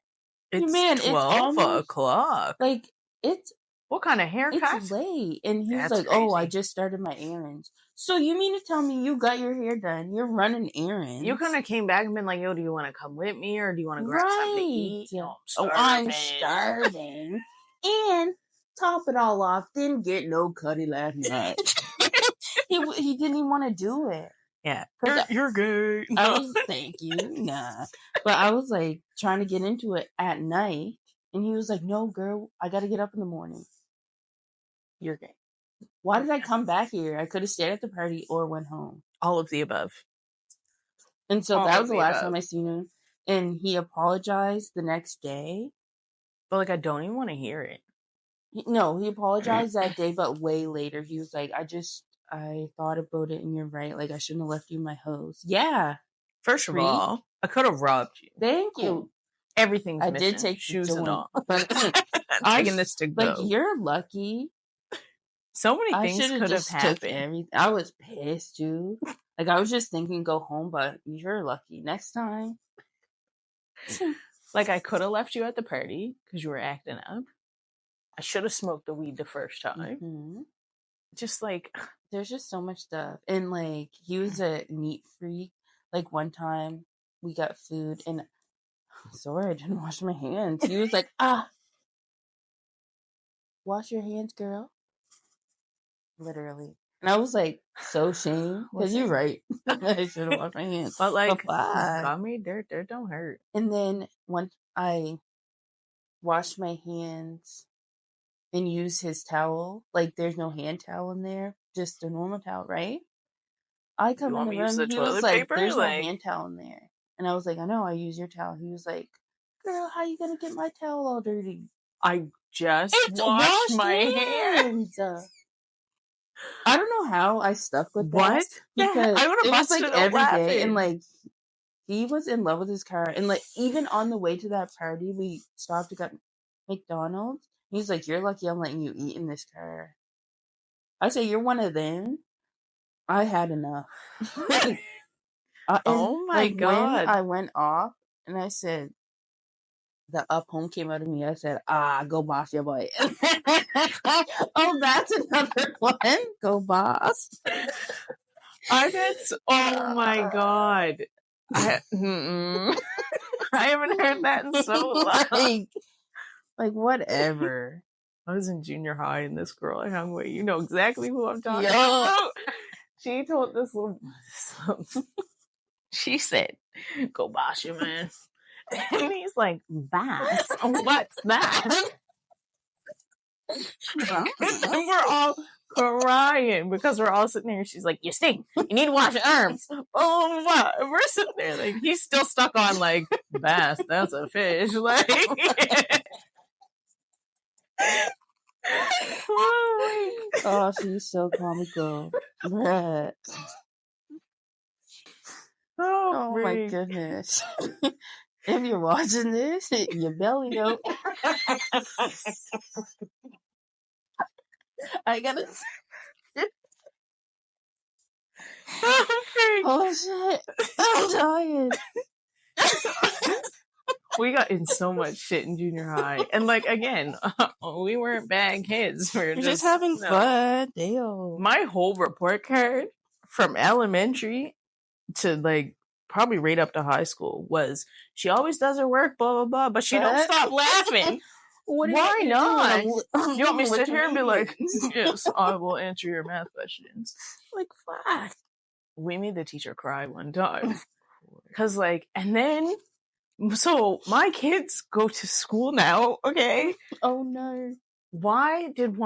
It's Man, 12 o'clock. Like it's What kind of haircut? It's late. And he was That's like, oh, I crazy. just started my errands. So you mean to tell me you got your hair done? You're running errands. You kind of came back and been like, yo, do you want to come with me or do you want to grab something to eat? I'm starving. And top it all off, didn't get no cutty last night. he didn't even want to do it. Yeah, you're good. I was, thank you. Nah. But I was like trying to get into it at night. And he was like, no, girl, I got to get up in the morning. You're gay. Why did I come back here? I could have stayed at the party or went home. All of the above. And so that was the last time I seen him. And he apologized the next day. But like, I don't even want to hear it. No, he apologized that day, but way later. He was like, I thought about it and you're right. Like, I shouldn't have left you my host. Yeah. First of all, I could have robbed you. Thank you. Everything's I missing. did take shoes and all. But I'm taking this to go. Like, you're lucky. So many things could have happened. I was pissed, too. Like, I was just thinking go home, but you're lucky. Next time. Like, I could have left you at the party because you were acting up. I should have smoked the weed the first time. Mm-hmm. Just like, there's just so much stuff. And like, he was a neat freak. Like, one time we got food and sorry, I didn't wash my hands. He was like, wash your hands, girl. Literally. And I was like, so ashamed. Because you're right. I should have washed my hands. But like, got me dirt don't hurt. And then once I washed my hands and used his towel, like there's no hand towel in there, just a normal towel, right? I come in the room, he was like, there's no hand towel in there. And I was like, I know, I use your towel. He was like, girl, how you gonna get my towel all dirty? I just washed my hands. I don't know how I stuck with that. Because I would have busted it every day. And like, he was in love with his car. And like, even on the way to that party, we stopped to get McDonald's. He's like, you're lucky I'm letting you eat in this car. I say, you're one of them. I had enough. Oh my God. When I went off and I said, the up home came out of me. I said, go boss your boy. Oh, that's another one. Go boss. Oh my God. I haven't heard that in so long. Like whatever. I was in junior high and this girl I hung with, you know exactly who I'm talking about. She told this little, she said, go boss you, man. And he's like, boss? What's that? And we're all crying because we're all sitting there. She's like, you stink. You need to wash your arms. Oh, wow. And we're sitting there like, he's still stuck on like, bass, that's a fish. Like, oh, she's so comical. Bruh. Oh my goodness. If you're watching this, your belly out. I gotta. Oh, shit! I'm tired. we got in so much shit in junior high, and like again, we weren't bad kids. We were You're just having no. fun. Damn. My whole report card from elementary to like probably right up to high school was she always does her work, blah blah blah, but she don't stop laughing. Why not? You want me to sit here and be like, yes, I will answer your math questions? Like, fuck. We made the teacher cry one time. Cause like, and then, so my kids go to school now, okay? Oh no. Why did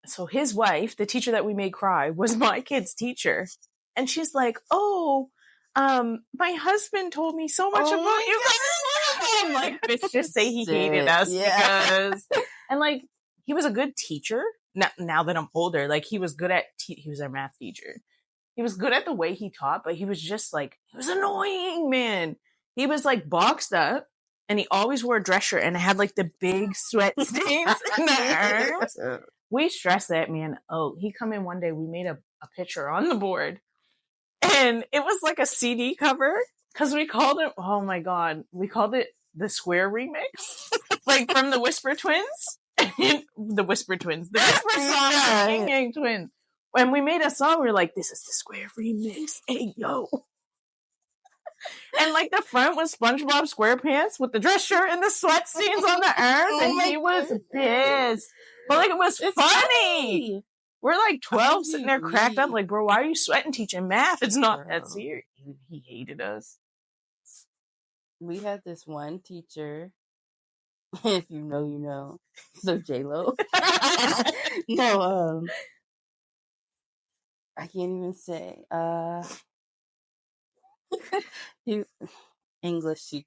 so his wife, the teacher that we made cry, was my kid's teacher. And she's like, oh, my husband told me so much about you guys. I'm like, bitch, just say he hated us because, and like, he was a good teacher. Now that I'm older, like he was good at, he was our math teacher. He was good at the way he taught, but he was just like, he was annoying, man. He was like boxed up and he always wore a dress shirt and it had like the big sweat stains in the arms. We stressed that man. Oh, he come in one day, we made a picture on the board and it was like a CD cover because we called it, oh my God, we called it the Square Remix, like from the Whisper Twins. The Whisper Twins. The Whisper song, Yin Yang Twins. When we made a song, we were like, this is the Square Remix. Hey, yo. And like the front was SpongeBob SquarePants with the dress shirt and the sweat stains on the arms. And he was pissed. But like, it was funny. We're like 12 sitting there cracked up. Like, bro, why are you sweating teaching math? It's not that serious. He hated us. We had this one teacher. If you know, you know. So J-Lo. No, I can't even say. English teacher.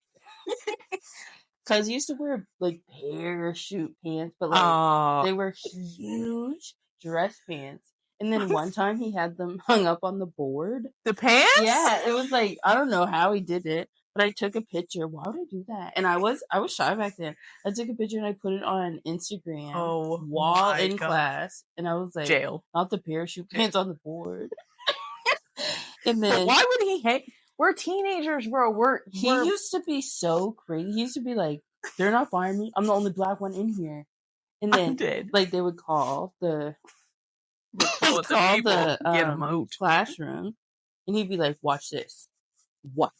Cause he used to wear like parachute pants, but like they were huge dress pants. And then one time he had them hung up on the board. The pants? Yeah, it was like, I don't know how he did it, but I took a picture. Why would I do that? And I was shy back then. I took a picture and I put it on Instagram while in class. And I was like, jail. Not the parachute pants on the board. And then why would he hate? We're teenagers, bro. He used to be so crazy. He used to be like, they're not firing me. I'm the only black one in here. And then like they would call the get him out. Classroom, and he'd be like, "Watch this." What?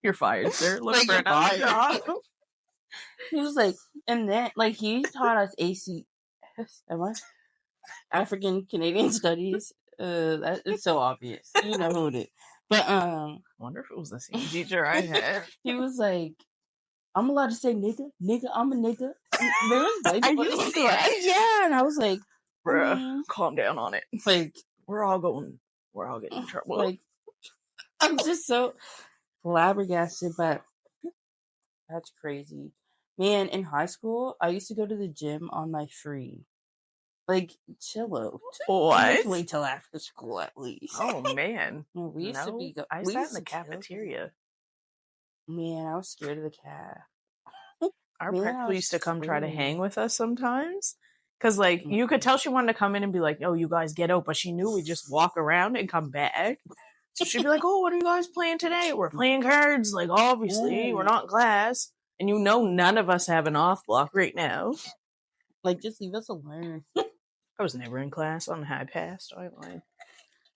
You're fired, sir. Look for another job. He was like, and then like he taught us African Canadian Studies. That is so obvious. You know who it is. But I wonder if it was the same teacher I had. He was like, I'm allowed to say nigga, I'm a nigga. There was white people in class. Yeah, and I was like, bruh, calm down on it. Like, we're all getting in trouble. Like, I'm just so flabbergasted, but that's crazy. Man, in high school, I used to go to the gym on my free. Like, chill out. What? Wait till after school, at least. Oh, man. We used to be... I sat in the cafeteria. Man, I was scared of the cat. Our prep used to come try to hang with us sometimes. Because, like, you could tell she wanted to come in and be like, oh, you guys get out. But she knew we'd just walk around and come back. So she'd be like, oh, what are you guys playing today? We're playing cards. Like, obviously, we're not in class. And you know none of us have an off block right now. Like, just leave us alone. I was never in class on high pass. I lied.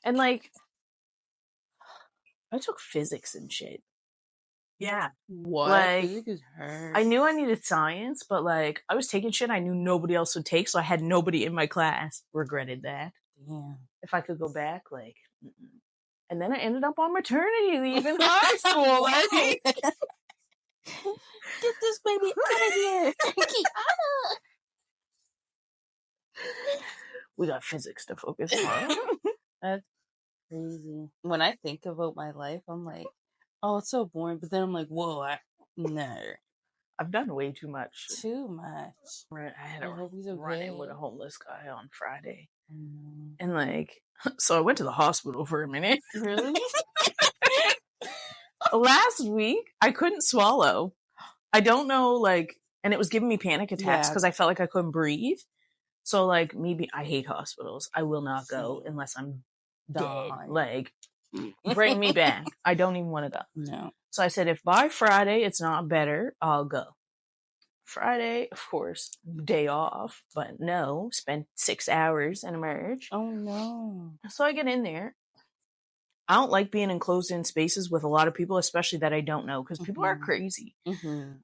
And, like, I took physics and shit. Yeah. What? Like, physics is hard. I knew I needed science, but, like, I was taking shit I knew nobody else would take, so I had nobody in my class. Regretted that. Yeah. If I could go back, like... And then I ended up on maternity leave in high school. Like, get this baby out of here. Kiana. We got physics to focus on. That's crazy. When I think about my life, I'm like, oh, it's so boring. But then I'm like, whoa, no. I've done way too much. Too much. Right. I had a run-in with a homeless guy on Friday. And, like, so I went to the hospital for a minute. Really? Last week, I couldn't swallow. I don't know, like, and it was giving me panic attacks Yeah. because I felt like I couldn't breathe. So like maybe I hate hospitals. I will not go Same. unless I'm dead. Dying. Like, bring me back. I don't even want to go. No. So I said, if by Friday it's not better, I'll go. Friday, of course, day off, but no, spent 6 hours and emerge. Oh no. So I get in there. I don't like being enclosed in spaces with a lot of people, especially that I don't know, because people are crazy.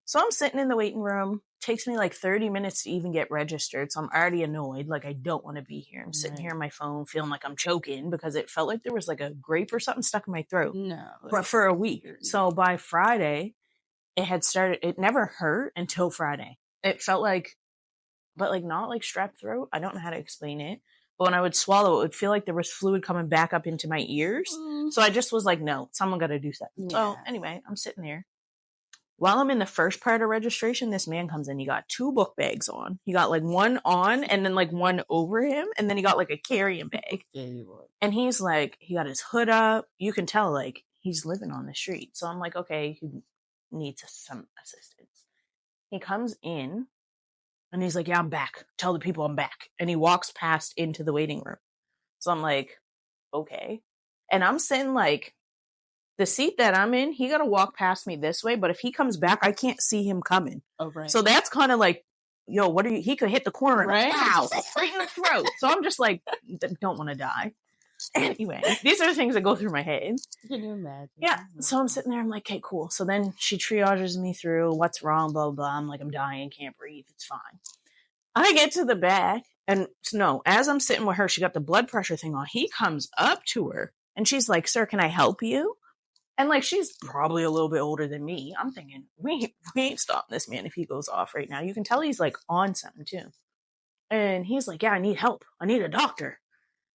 So I'm sitting in the waiting room. Takes me like 30 minutes to even get registered. So I'm already annoyed. Like, I don't want to be here. I'm sitting Right. here on my phone feeling like I'm choking because it felt like there was like a grape or something stuck in my throat. No. But for a week. So by Friday, it had started. It never hurt until Friday. It felt like, but like not like strep throat. I don't know how to explain it. But when I would swallow, it would feel like there was fluid coming back up into my ears. So I just was like, no, someone got to do something. So Yeah. anyway, I'm sitting there. While I'm in the first part of registration, this man comes in. He got 2 book bags on. He got like one on and then like one over him. And then he got like a carrying bag. Yeah, you would. And he's like, he got his hood up. You can tell like he's living on the street. So I'm like, okay, he needs some assistance. He comes in and he's like, yeah, I'm back. Tell the people I'm back. And he walks past into the waiting room. So I'm like, okay. And I'm sitting like, the seat that I'm in, he got to walk past me this way. But if he comes back, I can't see him coming. Oh, right. So that's kind of like, yo, what are you? He could hit the corner and Right. pow, right in the throat. So I'm just like, don't want to die. Anyway, these are the things that go through my head. Can you imagine? Yeah. So I'm sitting there. I'm like, okay, cool. So then she triages me through what's wrong, blah, blah, blah. I'm like, I'm dying. Can't breathe. It's fine. I get to the back. And no, as I'm sitting with her, she got the blood pressure thing on. He comes up to her and she's like, sir, can I help you? And like, she's probably a little bit older than me. I'm thinking, we ain't stopping this man if he goes off right now. You can tell he's like on something too. And he's like, yeah, I need help. I need a doctor.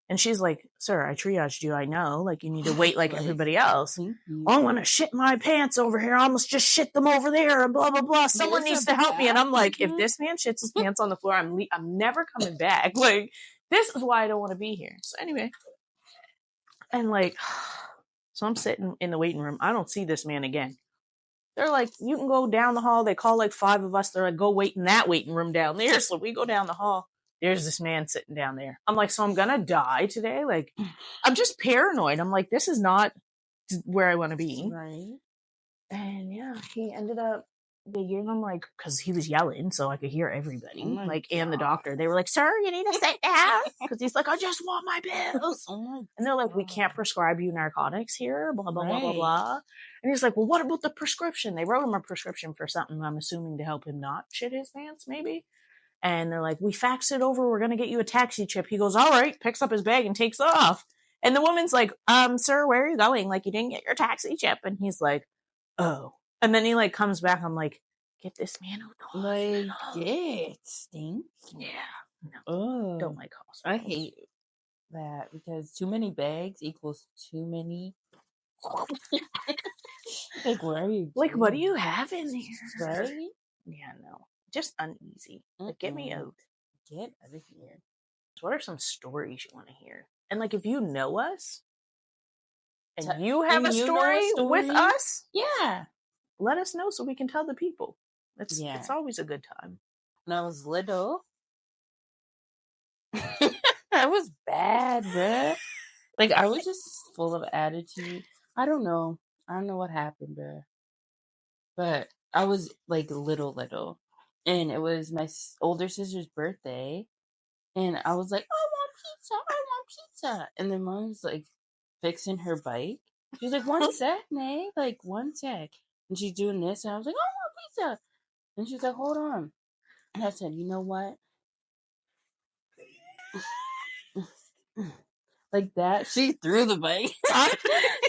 And she's like, sir, I triaged you. I know. Like, you need to wait like everybody else. Oh, I'm going to shit my pants over here. I almost just shit them over there and blah, blah, blah. Someone needs to help me. And I'm like, if this man shits his pants on the floor, I'm never coming back. Like, this is why I don't want to be here. So anyway. And like, so I'm sitting in the waiting room. I don't see this man again. They're like, you can go down the hall. They call like 5 of us. They're like, go wait in that waiting room down there. So we go down the hall. There's this man sitting down there. I'm like, so I'm going to die today? Like, I'm just paranoid. I'm like, this is not where I want to be. Right. And yeah, he ended up, they gave him like, because he was yelling, so I could hear everybody, and the doctor. They were like, sir, you need to sit down. Because he's like, I just want my pills. And they're like, we can't prescribe you narcotics here, blah, blah, blah, blah, blah. And he's like, well, what about the prescription? They wrote him a prescription for something, I'm assuming to help him not shit his pants, maybe. And they're like, we faxed it over. We're going to get you a taxi chip. He goes, all right, picks up his bag and takes off. And the woman's like, sir, where are you going? Like, you didn't get your taxi chip. And he's like, oh. And then he like comes back. I'm like, get this man out the hospital. Like, it stinks. Yeah. No. Oh. Don't like hospitals. I hate that because too many bags equals too many. Like, where are you? Like, what do you have in there? Right? Yeah, no. Just uneasy. Like, get me out. Get out of here. What are some stories you want to hear? And like, if you know us and you have a story with us, yeah, let us know so we can tell the people. It's always a good time. When I was little, I was bad, bruh. Like, I was just full of attitude. I don't know what happened, bruh. But I was like little. And it was my older sister's birthday. And I was like, I want pizza. And then Mom was like fixing her bike. She's like, one sec, Nay. Like, one sec. And she's doing this. And I was like, I want pizza. And she's like, hold on. And I said, you know what? Like that. She threw the bike.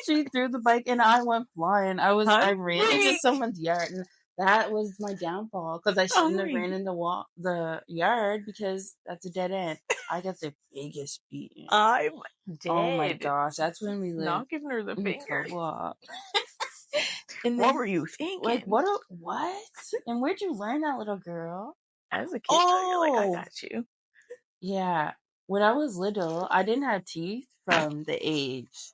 She threw the bike and I went flying. I ran into someone's yard. And that was my downfall because I shouldn't have ran in the yard because that's a dead end. I got the biggest beating. I'm dead. Oh my gosh, that's when we lived. Not giving her the finger. And what were you thinking? Like, what? And where'd you learn that, little girl? As a kid, you're like, I got you. Yeah. When I was little, I didn't have teeth from the age.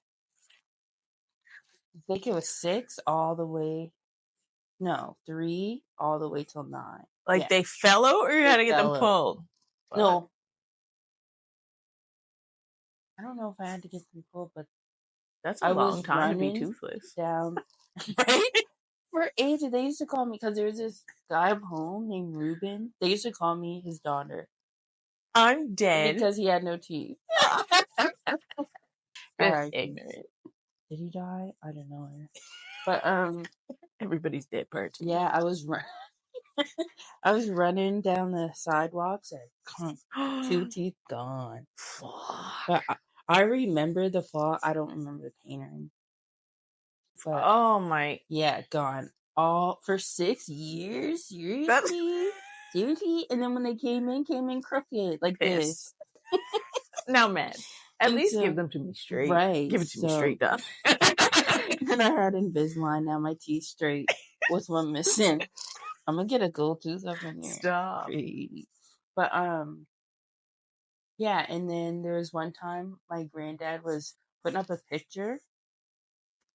I think it was 3 all the way till 9. Like Yeah. they fell out, or you had to get them fell out. pulled? No. I don't know if I had to get them pulled, but That's a I long was time to be running toothless. down. Right? For ages, they used to call me, because there was this guy at home named Ruben. They used to call me his daughter I'm dead. because he had no teeth. Just ignorant. Did he die? I don't know. But Everybody's dead part. yeah, I was running down the sidewalks and two teeth gone. But I remember the fall. I don't remember the pain or anything. But Oh my! yeah, gone all for 6 years. Seriously, seriously. And then when they came in crooked like Pissed. this. Now, man, at And least so- give them to me straight. Right, Give it to me so- straight, done. And I had Invisalign. Now my teeth straight. What's one missing? I'm gonna get a gold tooth up in here. Stop. Crazy. But yeah. And then there was one time my granddad was putting up a picture,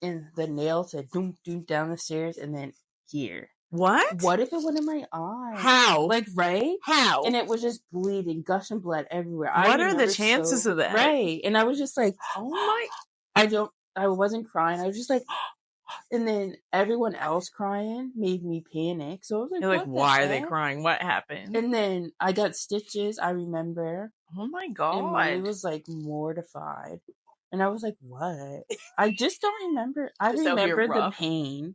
and the nail said "doom doom" down the stairs, and then here. What? What if it went in my eye? How? Like, right? How? And it was just bleeding, gushing blood everywhere. What are the chances of that? Right. And I was just like, Oh my! I wasn't crying. I was just like, and then everyone else crying made me panic. So I was like, You're like, what the why are they heck? crying? What happened? And then I got stitches, I remember. Oh my And god! mommy was like mortified. And I was like, what? I just don't remember. I Just out here remember the rough. pain,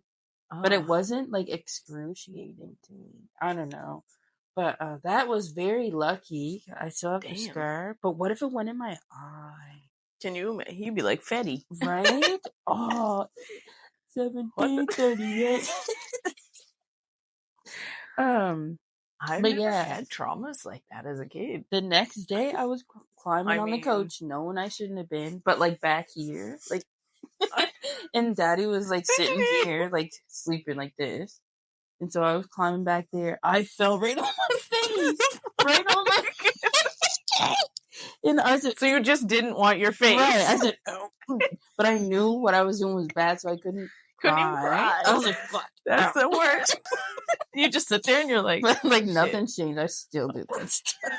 but it Oh. wasn't like excruciating to me. I don't know. But that was very lucky. I still have the Damn. scar. But what if it went in my eye? Can you? He'd be like Fetty. Right? Oh, 1738. I've But never yeah. had traumas like that as a kid. The next day, I was climbing I on the mean- coach, knowing I shouldn't have been, but like back here, like, and Daddy was like sitting here, like sleeping like this, and so I was climbing back there. I fell right on my face, right on my face, and I said, So you just didn't want your face. right. I said, oh. But I knew what I was doing was bad, so I couldn't Couldn't even cry. cry. I was like, fuck. That's the worst. You just sit there and you're like, Like shit. nothing changed. I still do that stuff.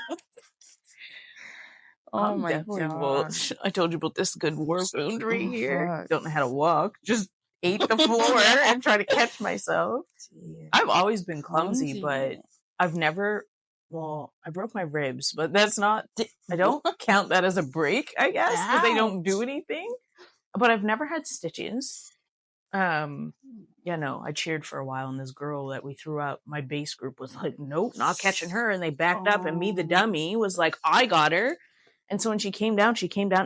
Oh I'm my definitely god. I told you about this good war wound right Oh, here. fuck. Don't know how to walk. Just ate the floor and try to catch myself. Yeah. I've always been clumsy, but Clumsy. I've never. Well, I broke my ribs, but that's not. I don't count that as a break, I guess, because they don't do anything. But I've never had stitches. Yeah, no, I cheered for a while, and this girl that we threw out, my base group was like, nope, not catching her. And they backed up, and me, the dummy, was like, I got her. And so when she came down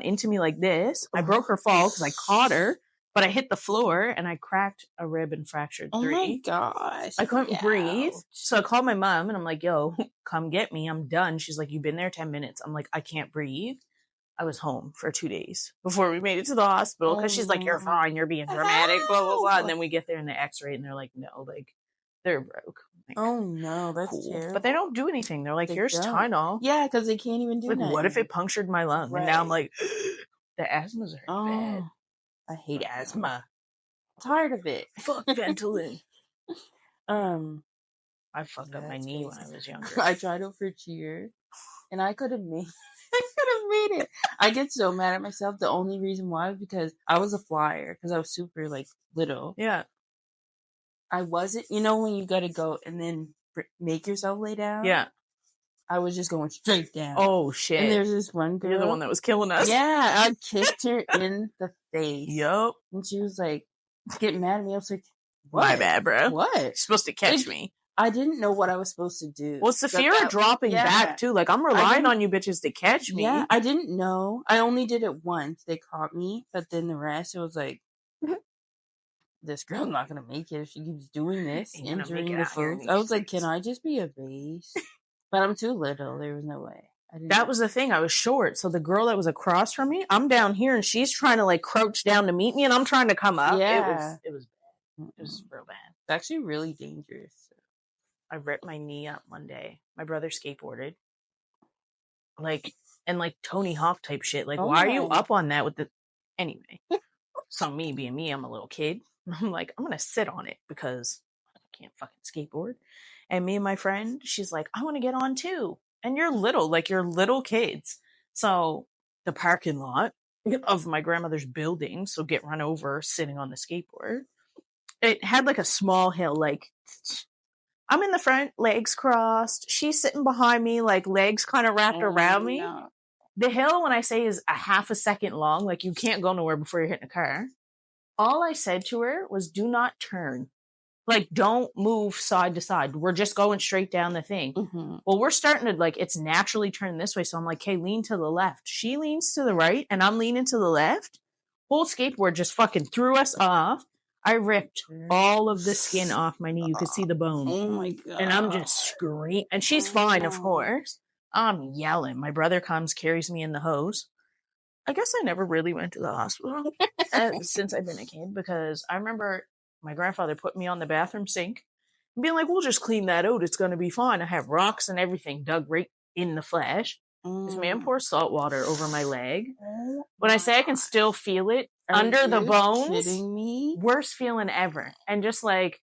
into me like this. I broke her fall because I caught her, but I hit the floor, and I cracked a rib and fractured Oh 3. my gosh. I couldn't breathe. Ouch. So I called my mom, and I'm like, yo, come get me. I'm done. She's like, you've been there 10 minutes. I'm like, I can't breathe. I was home for 2 days before we made it to the hospital because she's like, you're fine, you're being dramatic, blah, blah, blah. And then we get there and they x-ray and they're like, no, like, they're broke. Like, Oh no, that's cool. terrible. But they don't do anything. They're like, They here's don't. Tylenol. Yeah, because they can't even do Like, nothing. what if it punctured my lung? And now I'm Right. like, the asthma's hurt bad. Oh, I hate asthma. Tired of it. Fuck Ventolin. I fucked up my That's knee crazy. when I was younger. I tried out for cheer, and I could have made. I could have made it. I get so mad at myself. The only reason why is because I was a flyer because I was super like little. Yeah. I wasn't. You know when you got to go and then make yourself lay down. Yeah. I was just going straight down. Oh, shit. And there's this one girl. You're the one that was killing us. Yeah, I kicked her in the face. Yup. And she was like, getting mad at me. I was like, what? My bad, bro. What? You're supposed to catch Like, me. I didn't know what I was supposed to do. Well, it's the So fear of dropping yeah. back, too. Like, I'm relying on you bitches to catch me. Yeah, I didn't know. I only did it once. They caught me, but then the rest, it was like, this girl's not gonna make it if she keeps doing this, Ain't gonna injuring make it the out here in folks. these I was like, streets. can I just be a base? But I'm too little. There was no way. I didn't That was the thing. I was short. So the girl that was across from me, I'm down here and she's trying to like crouch down to meet me and I'm trying to come up. Yeah. It was bad. It was real bad. It's actually really dangerous. I ripped my knee up one day. My brother skateboarded. Like, and like Tony Hawk type shit. Like, Oh why are you my. up on that with the. Anyway. So me being me, I'm a little kid. I'm like, I'm going to sit on it because can't fucking skateboard. And me and my friend, she's like, I want to get on too. And you're little, like you're little kids. So the parking lot of my grandmother's building, so get run over sitting on the skateboard. It had like a small hill, like I'm in the front, legs crossed. She's sitting behind me, like legs kind of wrapped around me. No. The hill, when I say is a half a second long, like you can't go nowhere before you're hitting a car. All I said to her was, do not turn. Like, don't move side to side. We're just going straight down the thing. Mm-hmm. Well, we're starting to, like, it's naturally turning this way. So I'm like, hey, lean to the left. She leans to the right, and I'm leaning to the left. Whole skateboard just fucking threw us off. I ripped all of the skin off my knee. You could see the bones. Oh my god. And I'm just screaming. And she's fine, of course. I'm yelling. My brother comes, carries me in the hose. I guess I never really went to the hospital since I've been a kid, because I remember my grandfather put me on the bathroom sink and being like, we'll just clean that out. It's going to be fine. I have rocks and everything dug right in the flesh. This man pours salt water over my leg. When I say I can still feel it under the bones, kidding me? Worst feeling ever. And just like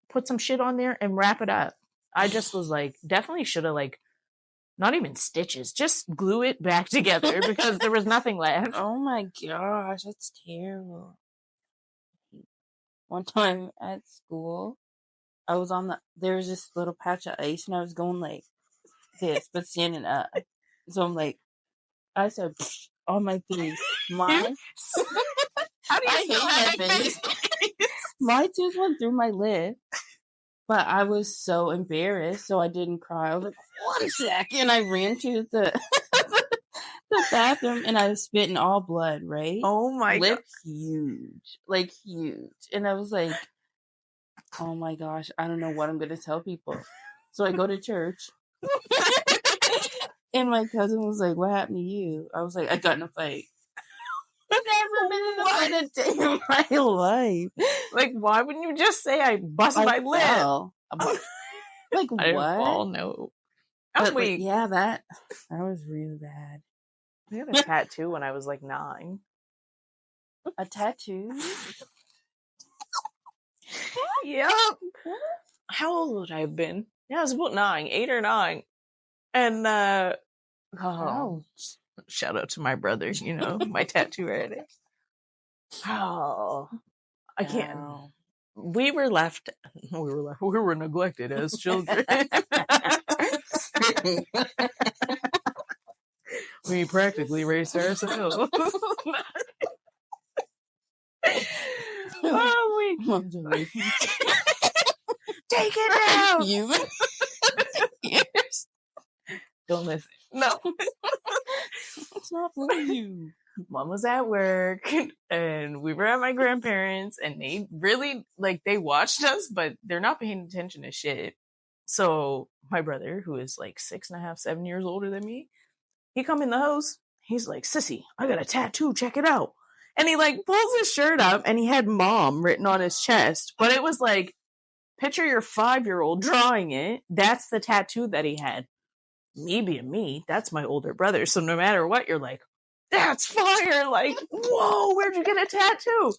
put some shit on there and wrap it up. I just was like, definitely should have like, not even stitches, just glue it back together because there was nothing left. Oh my gosh, that's terrible. One time at school, I was there was this little patch of ice and I was going like this, but standing up. So I'm like, I said, on my face. Mine. How do you I hate my face. My tooth went through my lip. But I was so embarrassed, so I didn't cry. I was like, 1 second. I ran to the bathroom and I was spitting all blood, right? Oh my lip god. huge. Like huge. And I was like, oh my gosh, I don't know what I'm gonna tell people. So I go to church. And my cousin was like, what happened to you? I was like, I got in a fight. Never been in a fight a day in my life. Like, why wouldn't you just say I bust my lip? Fell. Like, I didn't what? fall, no. I'm But, like, weak. yeah, that was really bad. I had a tattoo when I was like 9. A tattoo? Yep. How old would I have been? Yeah, I was about 9, 8 or 9. And shout out to my brother, you know, my tattoo artist. Oh, I can't. Wow. We were neglected as children. We practically raised ourselves. Oh, take it down. You Don't listen. No. It's not for you. Mom was at work and we were at my grandparents and they really they watched us, but they're not paying attention to shit. So my brother, who is like 6.5, 7 years older than me, he come in the house. He's like, Sissy, I got a tattoo. Check it out. And he pulls his shirt up and he had mom written on his chest, but it was like, picture your 5-year-old drawing it. That's the tattoo that he had. Me being me, that's my older brother. So no matter what, you're like, that's fire. Like, whoa, where'd you get a tattoo?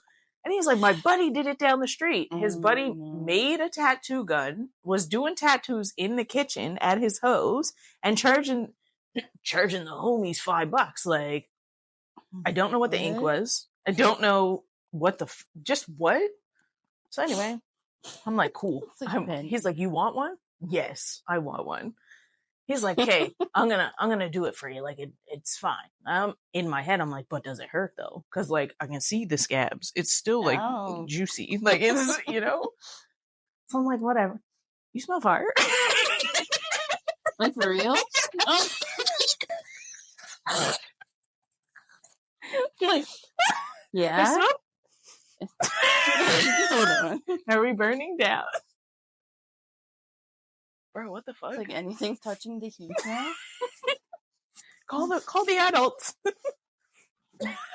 And he's like, my buddy did it down the street. His buddy made a tattoo gun, was doing tattoos in the kitchen at his house and charging the homies $5. Like, I don't know what the ink was. I don't know what just what? So anyway, I'm like, cool. He's like, you want one? Yes, I want one. He's like, okay, I'm gonna do it for you. Like, it's fine. In my head, I'm like, but does it hurt though? Because I can see the scabs. It's still juicy. Like, it's, you know. So I'm like, whatever. You smell fire? Like, for real? Like, yeah. Hold on. Are we burning down? Bro, what the fuck? It's like anything touching the heat now. Call the adults.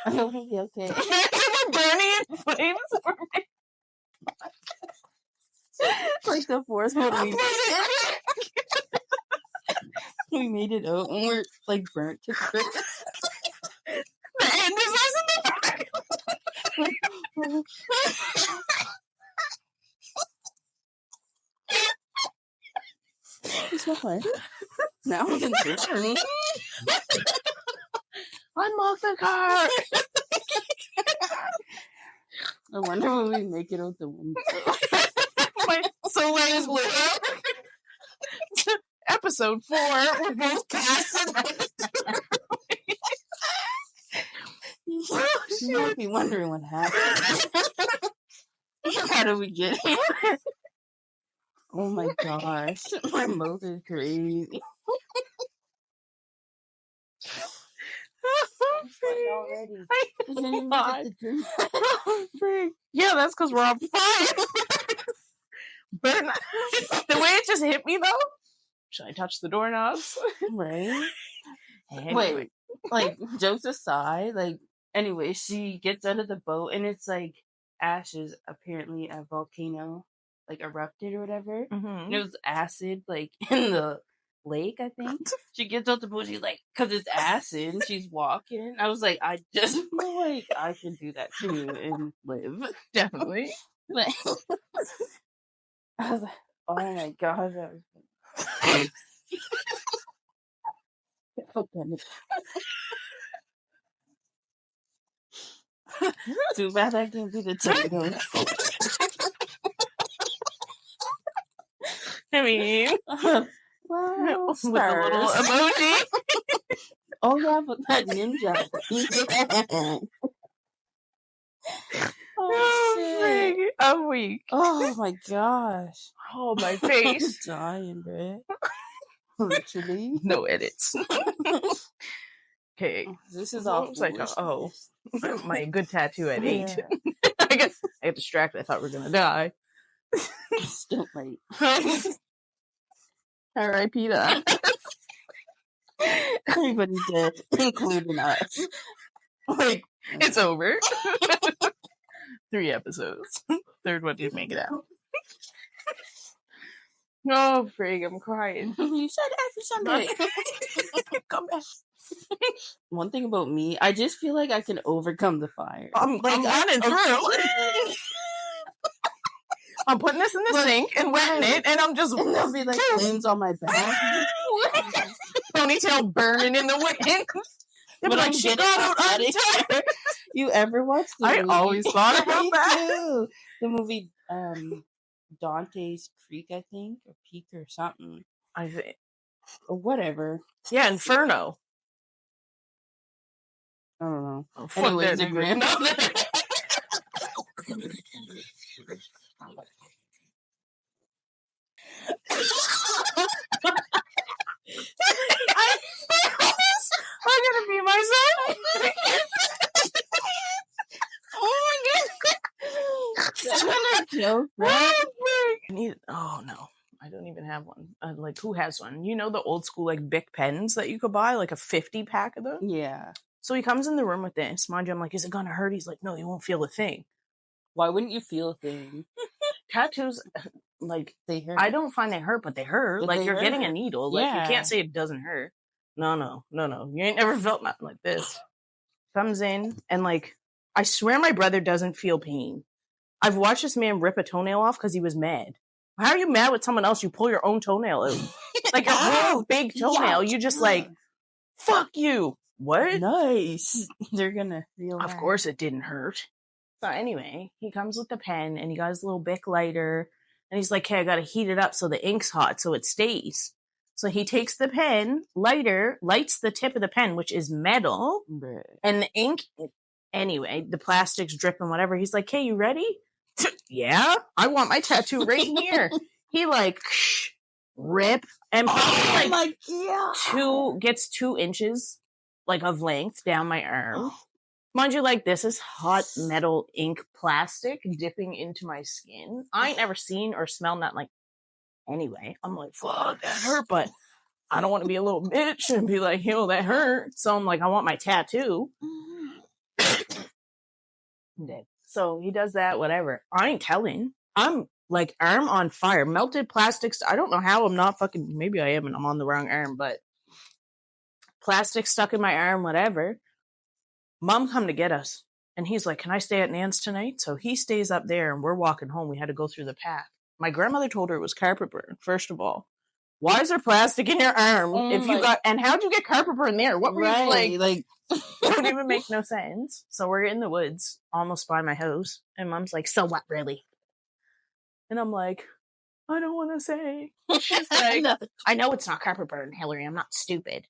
I hope it'll be okay. We're burning in flames. Like the fourth one we made it out and we're like burnt to crisp. The end is us in the dark. smell fire. Now I'm concerned. Unlock the car. I wonder when we make it out the window. My solar is lit up. Episode 4. We're both passing. You might be wondering what happened. How did we get here? Oh my gosh. My mouth is crazy. Already. We didn't even get the drink. Yeah, that's because we're on fire. Burn. The way it just hit me though. Should I touch the doorknobs? Right? Anyway. Wait, like, jokes aside, like, anyway, she gets out of the boat and it's like ashes. Apparently, a volcano like erupted or whatever. And it was acid, like, in the lake, I think. She gets out the boat, she's like, because it's acid, and she's walking. I was like, I just feel like I should do that too and live. Definitely. Like, I was like, oh my gosh. Too bad I can't be the tomato. I mean, Well, with the little emoji. Oh yeah, but that ninja. Oh shit. Frig. I'm weak. Oh my gosh. Oh, my face. Dying, bro. Literally. No edits. Okay. This is I all was like, foolishness. my good tattoo at 8. Yeah. I got distracted. I thought we were gonna die. Still late. R.I.P. that. Everybody did, including us. Like, It's over. 3 episodes. Third one didn't make it out. Oh, frig, I'm crying. you said every Sunday. Come back. One thing about me, I just feel like I can overcome the fire. I'm running through. I'm putting this in the sink and wetting it, and I'm just And there'll be like flames on my back. ponytail burning in the wind. They'll be But like, I'm she getting got out out of untied. You ever watched the I movie? always thought about Me that. too. The movie Dante's Creek, I think, or Peak or something. I think, Or whatever. yeah, Inferno. I don't know. Oh, fuck Anyways, that the nigga. grandmother. I'm gonna be myself. Oh my god. That's another joke, right? Oh no, I don't even have one. Like, who has one? You know the old school like Bic pens that you could buy, like a 50 pack of them. Yeah. So he comes in the room with this. Mind you, I'm like, is it gonna hurt? He's like, no, you won't feel a thing. Why wouldn't you feel a thing? Tattoos, like, They hurt. I don't find they hurt, but they hurt. But Like, they you're getting a hurt. needle. Like, Yeah. you can't say it doesn't hurt. No. You ain't never felt nothing like this. Comes in, and like, I swear my brother doesn't feel pain. I've watched this man rip a toenail off because he was mad. How are you mad with someone else? You pull your own toenail out. Like a whole big toenail. You just like, fuck you. What? Nice. They're gonna feel Of that. course it didn't hurt. So anyway, he comes with the pen and he got his little Bic lighter and he's like, hey, I gotta heat it up so the ink's hot so it stays. So he takes the pen, lighter, lights the tip of the pen, which is metal, Bruh. and the ink, anyway, the plastic's dripping, whatever. He's like, hey, you ready? Yeah, I want my tattoo right here. He like, rip, and probably like gets 2 inches like of length down my arm. Mind you, like, this is hot metal ink plastic dipping into my skin. I ain't never seen or smelled that. Like, anyway, I'm like, fuck, that hurt, but I don't want to be a little bitch and be like, yo, that hurt. So I'm like, I want my tattoo. So he does that, whatever. I ain't telling. I'm like, arm on fire, melted plastics. I don't know how I'm not fucking, maybe I am and I'm on the wrong arm, but plastic stuck in my arm, whatever. Mom come to get us. And he's like, can I stay at Nan's tonight? So he stays up there and we're walking home. We had to go through the path. My grandmother told her it was carpet burn, first of all. why is there plastic in your arm? Oh If you my- got, and how'd you get carpet burn there? What were you like don't even make no sense. So we're in the woods, almost by my house, and Mom's like, "So what, really?" And I'm like, "I don't want to say." She's like, "I know it's not carpet burn, Hillary. I'm not stupid."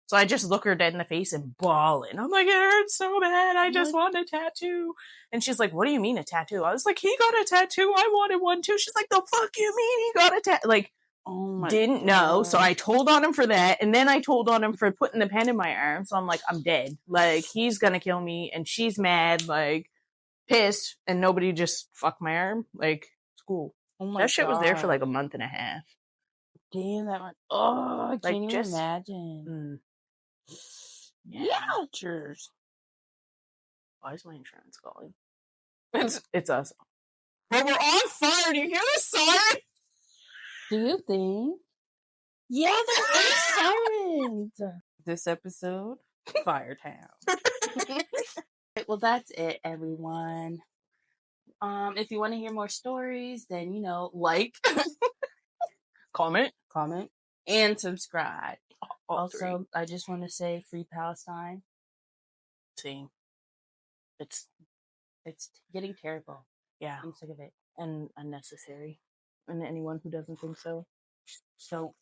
So I just look her dead in the face and bawling. I'm like, "It hurts so bad. I just want a tattoo." And she's like, "What do you mean a tattoo?" I was like, "He got a tattoo. I wanted one too." She's like, "The fuck you mean he got a tattoo?" Like, oh my didn't know. God. So I told on him for that. And then I told on him for putting the pen in my arm. So I'm like, I'm dead. Like, he's going to kill me. And she's mad, like, pissed. And nobody just fucked my arm. Like, it's cool. Oh my That shit was there for like a God. month and a half. Damn that one. Oh, I Like, can't even just- imagine. Yeah. Youters. Why is my insurance calling? It's us. But we're on fire. Do you hear the siren? Do you think? Yeah, there is sirens. This episode, Firetown. Well, that's it, everyone. If you want to hear more stories, then like, Comment. and subscribe. All Also, I just want to say, free Palestine. three. See, It's getting terrible. yeah, I'm sick of it. and unnecessary. And anyone who doesn't think so, So,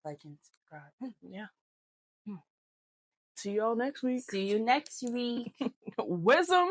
like and subscribe. yeah. See y'all next week. See you next week. Wisdom.